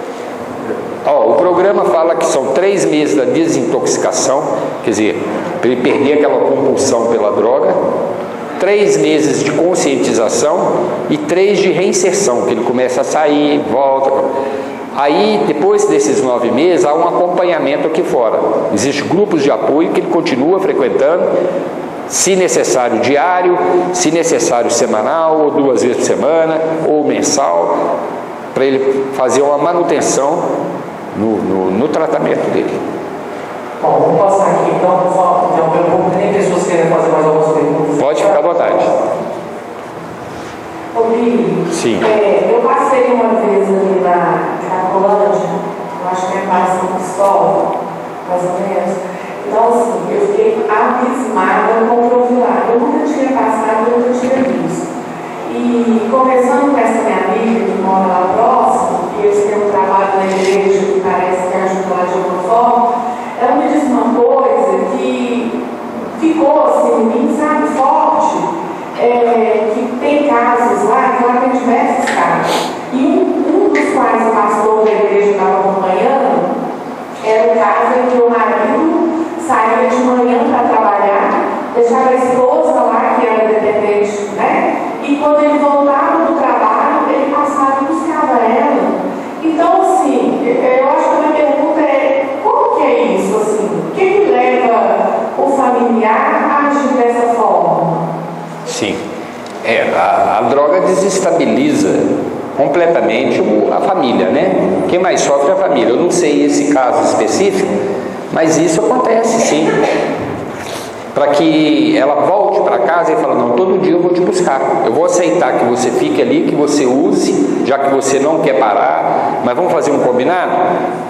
O programa fala que são 3 meses da desintoxicação, quer dizer, para ele perder aquela compulsão pela droga, 3 meses de conscientização e 3 de reinserção, que ele começa a sair, volta. Aí, depois desses 9 meses, há um acompanhamento aqui fora. Existem grupos de apoio que ele continua frequentando, se necessário diário, se necessário semanal, ou 2 vezes por semana, ou mensal, para ele fazer uma manutenção no tratamento dele. Bom, vamos passar aqui então, só interromper um pouco, tem pessoas que querem fazer mais algumas perguntas. Pode ficar à vontade. Ô, Billy, Sim. Eu passei uma vez ali na Cracolândia, eu acho que é para São Cristóvão, mais abismada com o profilário. Eu nunca tinha passado, eu nunca tinha visto. E conversando com essa minha amiga que mora lá próximo, e eles têm um trabalho na igreja que parece que ajuda lá de alguma forma, ela me disse uma coisa que ficou assim em mim, sabe, forte, que tem casos lá, que ela tem diversos casos. E um dos quais o pastor da igreja estava acompanhando era o caso em que o marido saía de manhã para trabalhar, deixava a esposa lá, que era dependente, né? E quando ele voltava do trabalho, ele passava e buscava ela. Então, assim, eu acho que a minha pergunta é: como que é isso? Assim, o que leva o familiar a agir dessa forma? Sim. A droga desestabiliza completamente a família, né? Quem mais sofre é a família. Eu não sei esse caso específico, mas isso acontece sim. Para que ela volte para casa e fale: não, todo dia eu vou te buscar, eu vou aceitar que você fique ali, que você use, já que você não quer parar, mas vamos fazer um combinado?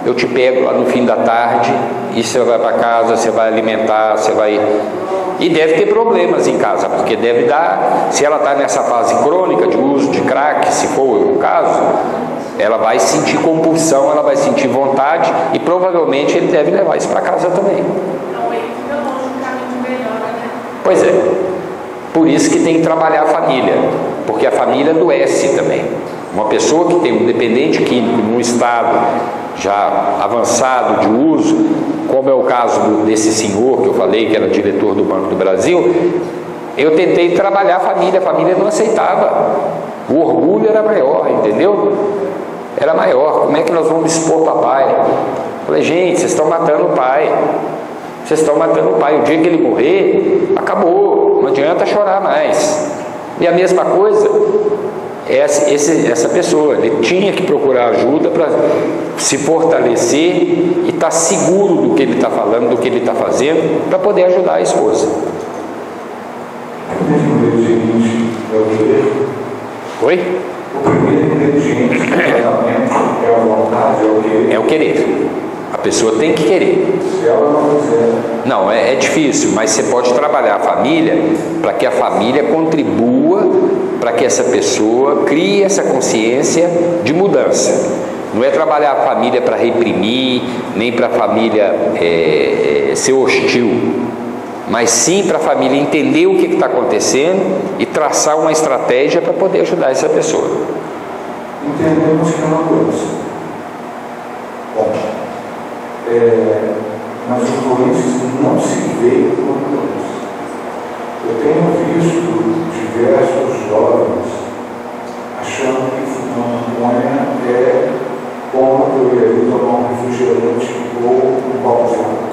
Eu te pego lá no fim da tarde e você vai para casa, você vai alimentar, você vai... E deve ter problemas em casa, porque deve dar, se ela está nessa fase crônica de uso de crack, se for o caso, ela vai sentir compulsão, ela vai sentir vontade, e provavelmente ele deve levar isso para casa também. Pois é, por isso que tem que trabalhar a família, porque a família adoece também. Uma pessoa que tem um dependente químico num estado já avançado de uso, como é o caso desse senhor que eu falei, que era diretor do Banco do Brasil, eu tentei trabalhar a família não aceitava, o orgulho era maior, entendeu? Era maior. Como é que nós vamos expor papai? Eu falei: gente, vocês estão matando o pai. Vocês estão matando o pai. O dia que ele morrer, acabou. Não adianta chorar mais. E a mesma coisa, essa pessoa, ele tinha que procurar ajuda para se fortalecer e estar seguro do que ele está falando, do que ele está fazendo, para poder ajudar a esposa. O primeiro ingrediente é o querer. Oi? O primeiro ingrediente do tratamento é a vontade, é o querer. É o querer. A pessoa tem que querer. Se ela não quiser. Não, é difícil, mas você pode trabalhar a família para que a família contribua para que essa pessoa crie essa consciência de mudança. Não é trabalhar a família para reprimir, nem para a família ser hostil, mas sim para a família entender o que está acontecendo e traçar uma estratégia para poder ajudar essa pessoa. Entendemos que é uma doença. Bom, mas o doença não se vê como doença. Eu tenho visto diversos jovens achando que fumar maconha é como eu ia ali tomar um refrigerante ou um copo de água.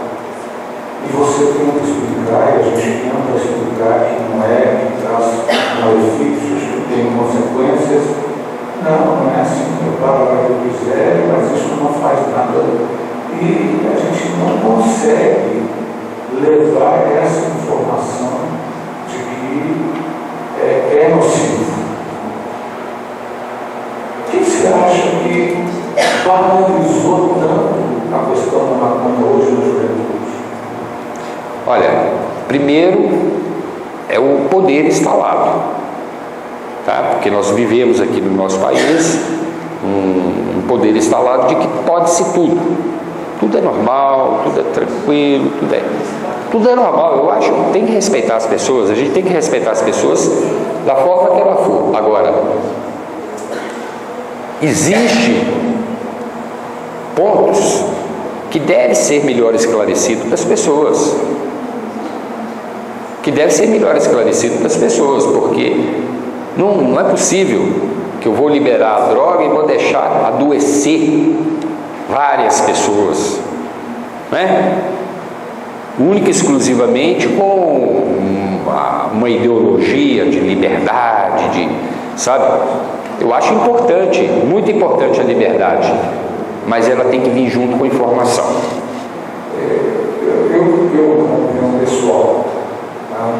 E você tem que explicar, e a gente tenta explicar que não é, que traz malefícios, que tem consequências. Não é assim, eu paro lá que eu quiser, mas isso não faz nada. E a gente não consegue levar essa informação de que é nocivo. O que você acha que banalizou tanto a questão da maconha hoje na juventude? Olha, primeiro é o poder instalado, tá? Porque nós vivemos aqui no nosso país um poder instalado de que pode-se tudo é normal, tudo é tranquilo, tudo é normal. Eu acho que tem que respeitar as pessoas, a gente tem que respeitar as pessoas da forma que ela for. Agora, existe pontos que devem ser melhor esclarecidos para as pessoas. Porque não é possível que eu vou liberar a droga e vou deixar adoecer várias pessoas, né? Única e exclusivamente com uma ideologia de liberdade, sabe? Eu acho importante, muito importante a liberdade, mas ela tem que vir junto com a informação. Eu opinião pessoal, tá?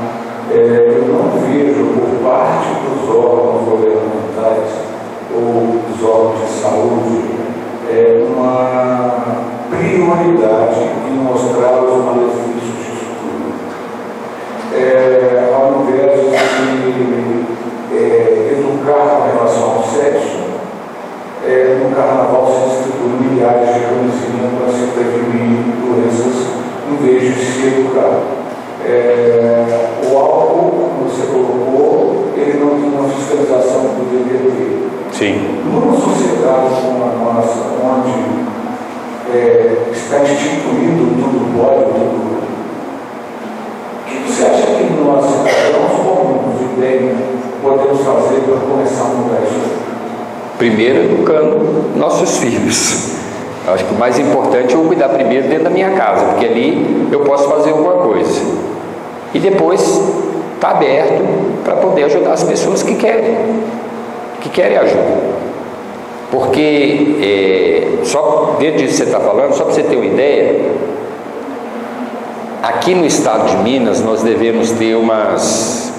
Eu não vejo por parte dos órgãos governamentais ou dos órgãos de saúde uma prioridade em mostrar os malefícios disso tudo. Primeiro educando nossos filhos. Eu acho que o mais importante é eu cuidar primeiro dentro da minha casa, porque ali eu posso fazer alguma coisa. E depois está aberto para poder ajudar as pessoas que querem ajuda. Porque, só dentro disso que você está falando, só para você ter uma ideia, aqui no estado de Minas nós devemos ter umas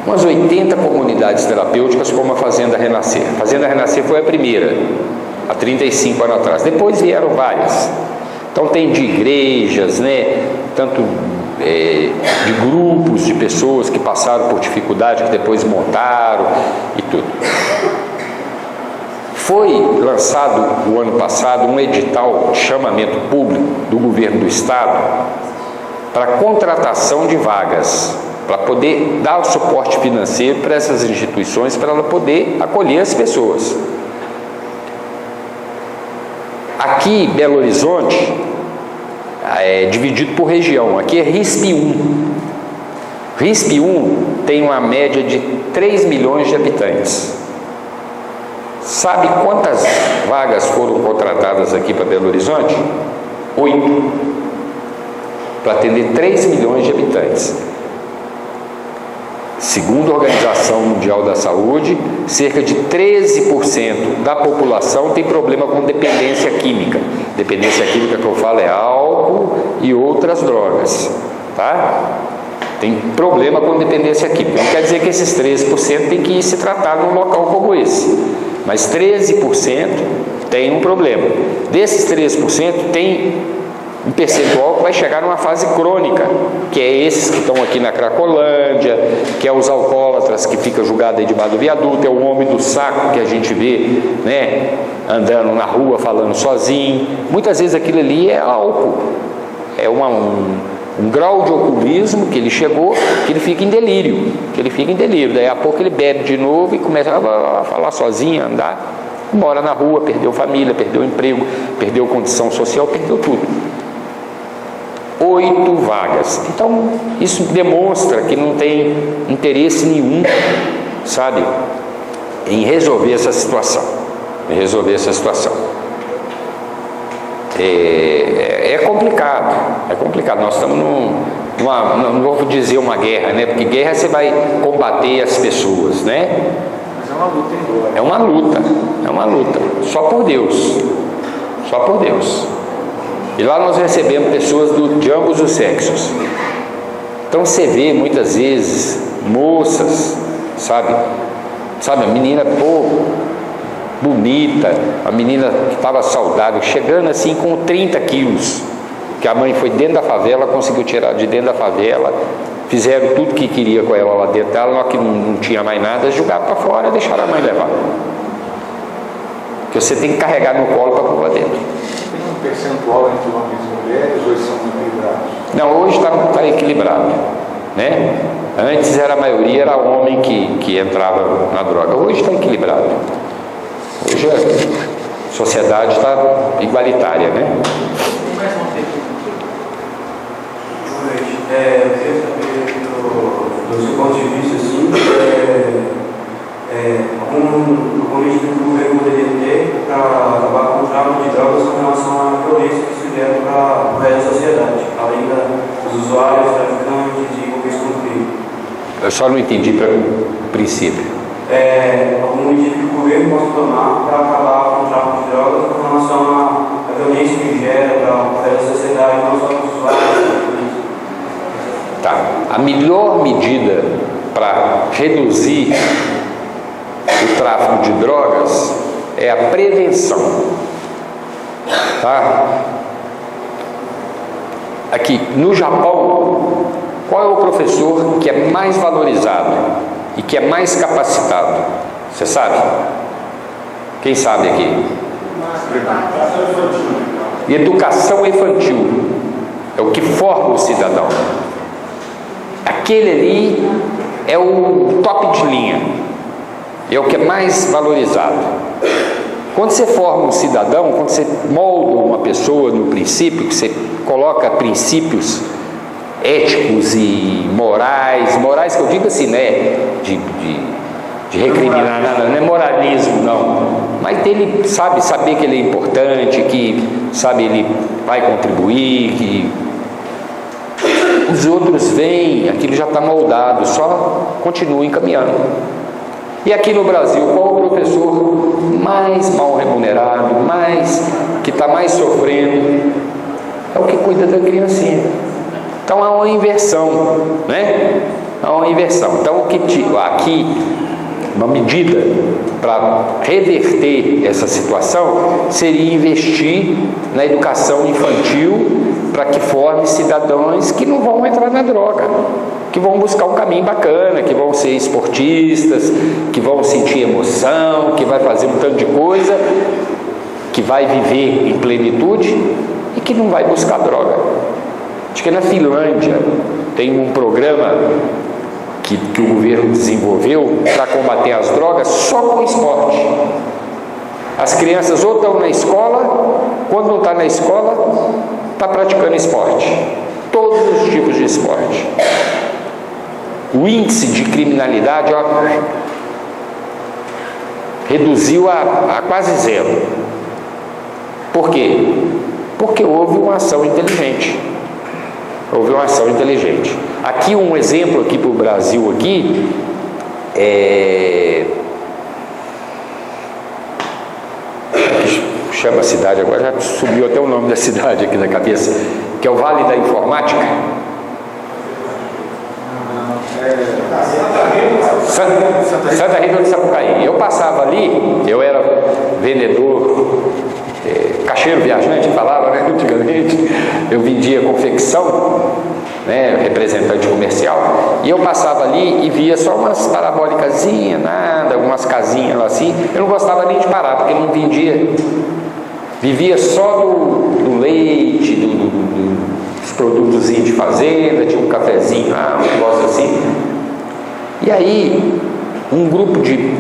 80 comunidades terapêuticas como a Fazenda Renascer. A Fazenda Renascer foi a primeira, há 35 anos atrás. Depois vieram várias. Então tem de igrejas, né? Tanto de grupos de pessoas que passaram por dificuldade, que depois montaram e tudo. Foi lançado o ano passado um edital de chamamento público do governo do estado para contratação de vagas, para poder dar o suporte financeiro para essas instituições, para ela poder acolher as pessoas. Aqui, Belo Horizonte, é dividido por região. Aqui é RISP 1. RISP 1 tem uma média de 3 milhões de habitantes. Sabe quantas vagas foram contratadas aqui para Belo Horizonte? 8. Para atender 3 milhões de habitantes. Segundo a Organização Mundial da Saúde, cerca de 13% da população tem problema com dependência química. Dependência química que eu falo é álcool e outras drogas, tá? Tem problema com dependência química. Não quer dizer que esses 13% tem que ir se tratar num local como esse, mas 13% tem um problema. Desses 13% tem um percentual que vai chegar numa fase crônica, que é esses que estão aqui na Cracolândia, que é os alcoólatras que ficam julgados aí debaixo do viaduto, é o homem do saco que a gente vê, né, andando na rua falando sozinho. Muitas vezes aquilo ali é álcool, é um grau de alcoolismo que ele chegou, que ele fica em delírio, daí a pouco ele bebe de novo e começa a falar sozinho, a andar, mora na rua, perdeu família, perdeu emprego, perdeu condição social, perdeu tudo. 8 vagas. Então, isso demonstra que não tem interesse nenhum, sabe, em resolver essa situação. É complicado. Nós estamos não vou dizer uma guerra, né? Porque guerra você vai combater as pessoas, né? Mas é uma luta em dor. É uma luta. Só por Deus. E lá nós recebemos pessoas de ambos os sexos. Então você vê muitas vezes moças, sabe, a menina, bonita, a menina que estava saudável, chegando assim com 30 quilos, que a mãe foi dentro da favela, conseguiu tirar de dentro da favela, fizeram tudo que queria com ela lá dentro dela, que não tinha mais nada, jogaram para fora e deixaram a mãe levar. Que você tem que carregar no colo para pôr lá dentro. Tem um percentual entre homens e mulheres, ou são equilibrados? Não, hoje está equilibrado, né? Antes a maioria era homem que entrava na droga, hoje está equilibrado. Hoje a sociedade está igualitária, né? Eu queria saber do seu ponto de vista, assim, algum político que o governo poderia ter para acabar com o tráfico de drogas com relação à violência que se fizeram para o resto da sociedade, além dos usuários, traficantes e envolvidos com o crime. Eu só não entendi para o princípio. Algum medida que o governo possa tomar para acabar com o tráfico de drogas com relação à violência que gera para o resto da sociedade, não só para os usuários. Tá. A melhor medida para reduzir o tráfico de drogas é a prevenção. Tá? Aqui no Japão, qual é o professor que é mais valorizado e que é mais capacitado? Você sabe? Quem sabe aqui? Educação infantil é o que forma o cidadão. Aquele ali é o top de linha, é o que é mais valorizado. Quando você forma um cidadão, quando você molda uma pessoa no princípio, que você coloca princípios éticos e morais que eu digo assim, né, de recriminar nada, não é moralismo não, mas ele sabe saber que ele é importante, que sabe ele vai contribuir, que os outros vêm, aquilo já está moldado, só continua encaminhando. E aqui no Brasil, qual o professor mais mal remunerado, que está mais sofrendo? É o que cuida da criancinha. Então há uma inversão, né? Há uma inversão. Então aqui, uma medida para reverter essa situação seria investir na educação infantil para que forme cidadãos que não vão entrar na droga, que vão buscar um caminho bacana, que vão ser esportistas, que vão sentir emoção, que vai fazer um tanto de coisa, que vai viver em plenitude e que não vai buscar droga. Acho que na Finlândia tem um programa que o governo desenvolveu para combater as drogas só com esporte. As crianças ou estão na escola, quando não está na escola, está praticando esporte. Todos os tipos de esporte. O índice de criminalidade reduziu a quase zero. Por quê? Porque houve uma ação inteligente. Houve uma ação inteligente. Aqui um exemplo aqui para o Brasil aqui chama a cidade agora, já subiu até o nome da cidade aqui na cabeça, que é o Vale da Informática. Santa Rita do Sapucaí. Eu passava ali, eu era vendedor, caixeiro viajante, falava, né, antigamente. Eu vendia confecção, né, representante comercial, e eu passava ali e via só umas parabólicazinhas, nada, algumas casinhas lá assim. Eu não gostava nem de parar, porque não vendia. Vivia só do leite, dos produtos de fazenda, tinha um cafezinho lá, um negócio assim. E aí, um grupo de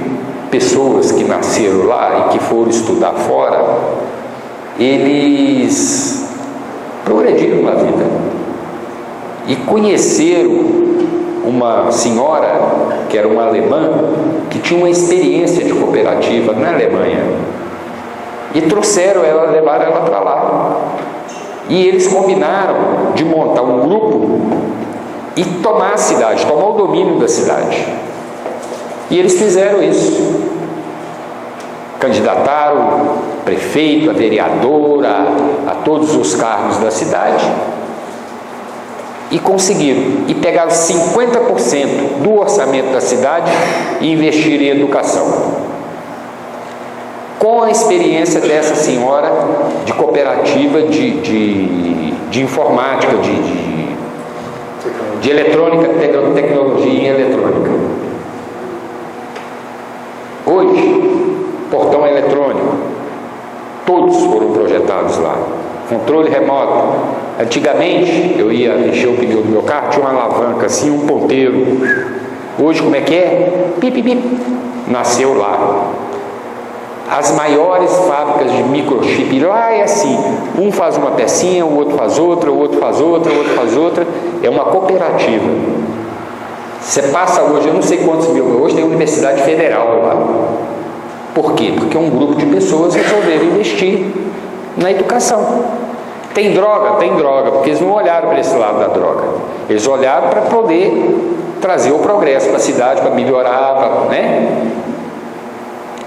pessoas que nasceram lá e que foram estudar fora, eles progrediram na vida e conheceram uma senhora, que era uma alemã, que tinha uma experiência de cooperativa na Alemanha, e trouxeram ela, levaram ela para lá, e eles combinaram de montar um grupo e tomar a cidade, tomar o domínio da cidade. E eles fizeram isso. Candidataram a prefeito, a vereadora, a todos os cargos da cidade e conseguiram. E pegaram 50% do orçamento da cidade e investiram em educação. Com a experiência dessa senhora de cooperativa de informática, de eletrônica, tecnologia e eletrônica. Hoje, portão eletrônico, todos foram projetados lá. Controle remoto. Antigamente, eu ia encher o pneu do meu carro, tinha uma alavanca assim, um ponteiro. Hoje, como é que é? Pip, pip. Nasceu lá. As maiores fábricas de microchip lá é assim, um faz uma pecinha, o outro faz outra, o outro faz outra, o outro faz outra. É uma cooperativa. Você passa hoje, eu não sei quantos mil, hoje tem a Universidade Federal lá. Por quê? Porque um grupo de pessoas resolveram investir na educação. Tem droga? Tem droga, porque eles não olharam para esse lado da droga. Eles olharam para poder trazer o progresso para a cidade, para melhorar, né?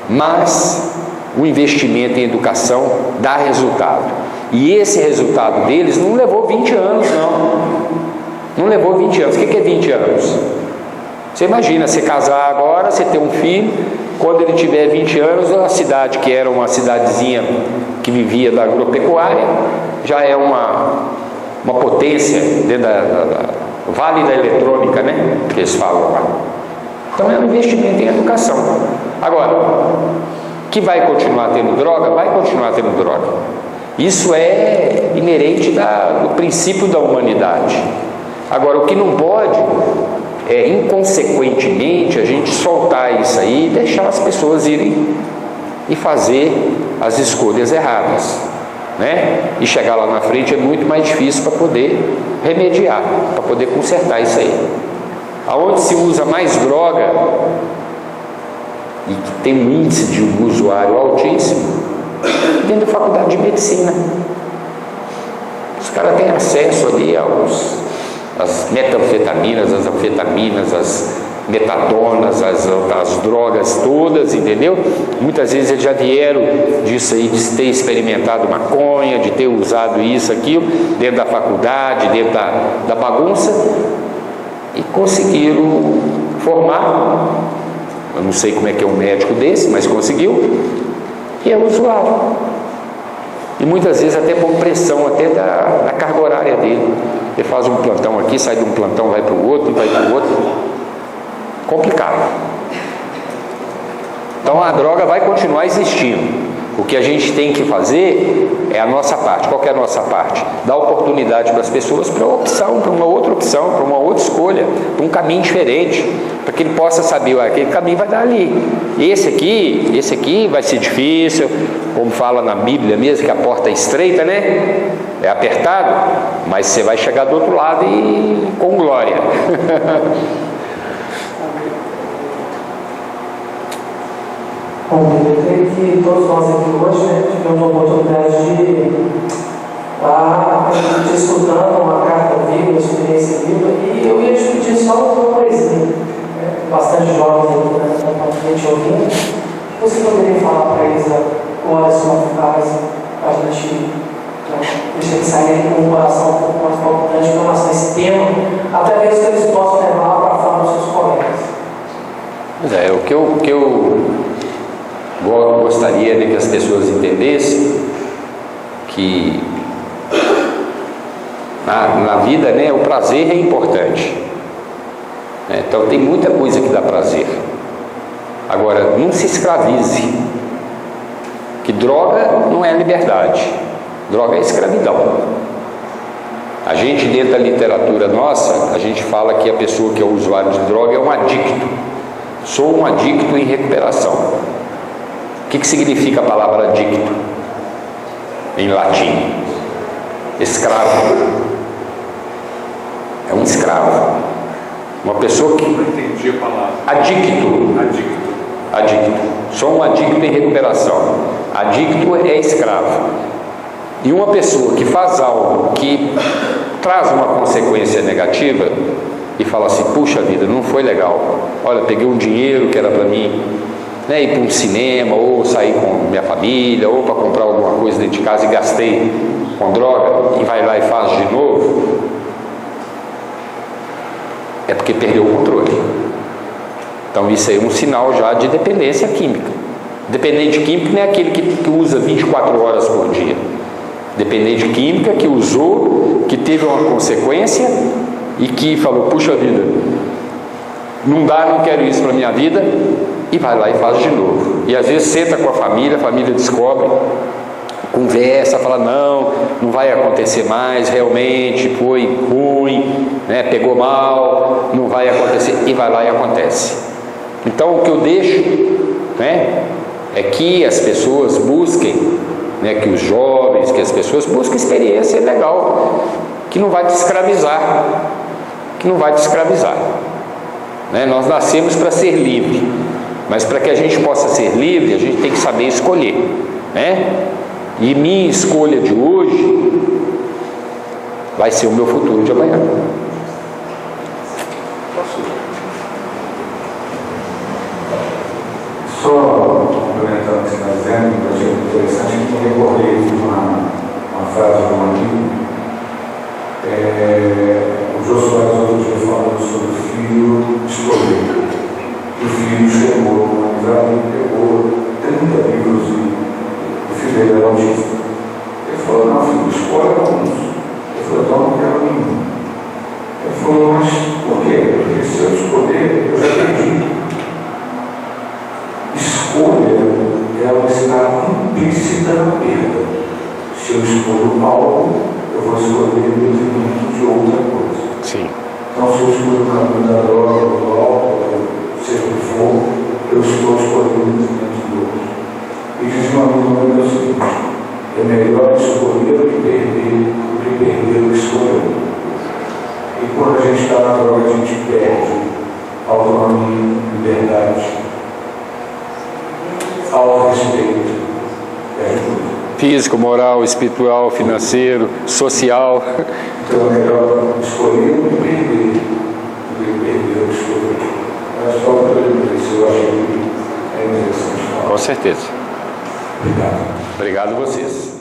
Mas o investimento em educação dá resultado. E esse resultado deles não levou 20 anos, não. Não levou 20 anos. O que é 20 anos? Você imagina, você casar agora, você ter um filho, quando ele tiver 20 anos, a cidade, que era uma cidadezinha que vivia da agropecuária, já é uma potência dentro da Vale da Eletrônica, né? Que eles falam lá. Então é um investimento em educação. Agora, que vai continuar tendo droga? Vai continuar tendo droga. Isso é inerente do princípio da humanidade. Agora, o que não pode é, inconsequentemente, a gente soltar isso aí e deixar as pessoas irem e fazer as escolhas erradas, né? E chegar lá na frente é muito mais difícil para poder remediar, para poder consertar isso aí. Aonde se usa mais droga e que tem um índice de usuário altíssimo, dentro da faculdade de medicina. Os caras têm acesso ali às metanfetaminas, às anfetaminas, às metadonas, as drogas todas, entendeu? Muitas vezes eles já vieram disso aí, de ter experimentado maconha, de ter usado isso, aquilo, dentro da faculdade, dentro da bagunça, e conseguiram formar. Eu não sei como é que é um médico desse, mas conseguiu, e é usuário. E muitas vezes até por pressão até da carga horária dele. Ele faz um plantão aqui, sai de um plantão, vai para o outro, vai para o outro. Complicado. Então a droga vai continuar existindo. O que a gente tem que fazer é a nossa parte. Qual que é a nossa parte? Dar oportunidade para as pessoas para opção, para uma outra opção, para uma outra escolha, para um caminho diferente, para que ele possa saber, aquele caminho vai dar ali. Esse aqui vai ser difícil, como fala na Bíblia mesmo, que a porta é estreita, né? É apertado, mas você vai chegar do outro lado e com glória. Bom, eu creio que todos nós aqui hoje, né, tivemos a oportunidade de estar escutando uma carta viva, uma experiência viva, e eu ia te pedir só uma coisinha, bastante jovens aqui na frente ouvindo, que você poderia falar para eles agora uma frase, para a gente deixar eles saírem com o coração um pouco mais palpitante em relação a esse tema, até mesmo que eles possam levar para falar dos seus colegas. Pois é, o que eu gostaria de que as pessoas entendessem que na vida, né, o prazer é importante, né? Então tem muita coisa que dá prazer. Agora, não se escravize, que droga não é liberdade, droga é escravidão. A gente, dentro da literatura nossa, a gente fala que a pessoa que é usuário de droga é um adicto. Sou um adicto em recuperação. O que significa a palavra adicto em latim? Escravo. É um escravo. Uma pessoa que... Não entendi a palavra. Adicto. Sou um adicto em recuperação. Adicto é escravo. E uma pessoa que faz algo que traz uma consequência negativa e fala assim, puxa vida, não foi legal. Olha, peguei um dinheiro que era para mim, né, ir para um cinema, ou sair com minha família, ou para comprar alguma coisa dentro de casa e gastei com droga, e vai lá e faz de novo, é porque perdeu o controle. Então isso aí é um sinal já de dependência química. Dependente químico não é aquele que usa 24 horas por dia. Dependente química que usou, que teve uma consequência e que falou, puxa vida, não dá, não quero isso para minha vida, e vai lá e faz de novo. E às vezes senta com a família descobre, conversa, fala, não vai acontecer mais, realmente foi ruim, né, pegou mal, não vai acontecer, e vai lá e acontece. Então o que eu deixo, né, é que as pessoas busquem, né, que os jovens, que as pessoas busquem experiência legal, que não vai te escravizar, né? Nós nascemos para ser livre, mas para que a gente possa ser livre, a gente tem que saber escolher, né? E minha escolha de hoje vai ser o meu futuro de amanhã. Só complementando o que você está dizendo, eu achei interessante que eu recordei de uma frase de um amigo. O Jô Soares outro dia falando sobre o filho escolher. O filho chegou numa amizade e pegou 30 livros e o filho dele era autista. Ele falou, não filho, escolhe alguns. Ele falou, então não quero nenhum. Ele falou, mas por quê? Porque se eu escolher, eu já perdi. Escolha, ela está implícita na perda. Se eu escolho algo, eu vou escolher o detrimento de outra coisa. Sim. Então, se eu escolho o caminho da droga, do álcool, seja o que for, eu estou escolhendo o detrimento do outro. E diz uma amiga meu o seguinte, é melhor escolher do que perder o que escolher. E quando a gente está na droga, a gente perde autonomia, liberdade. físico, moral, espiritual, financeiro, social. Então é melhor escolher do que perder a escolha. Mas só para isso eu acho que é interessante falar. Com certeza. Obrigado. Obrigado a vocês.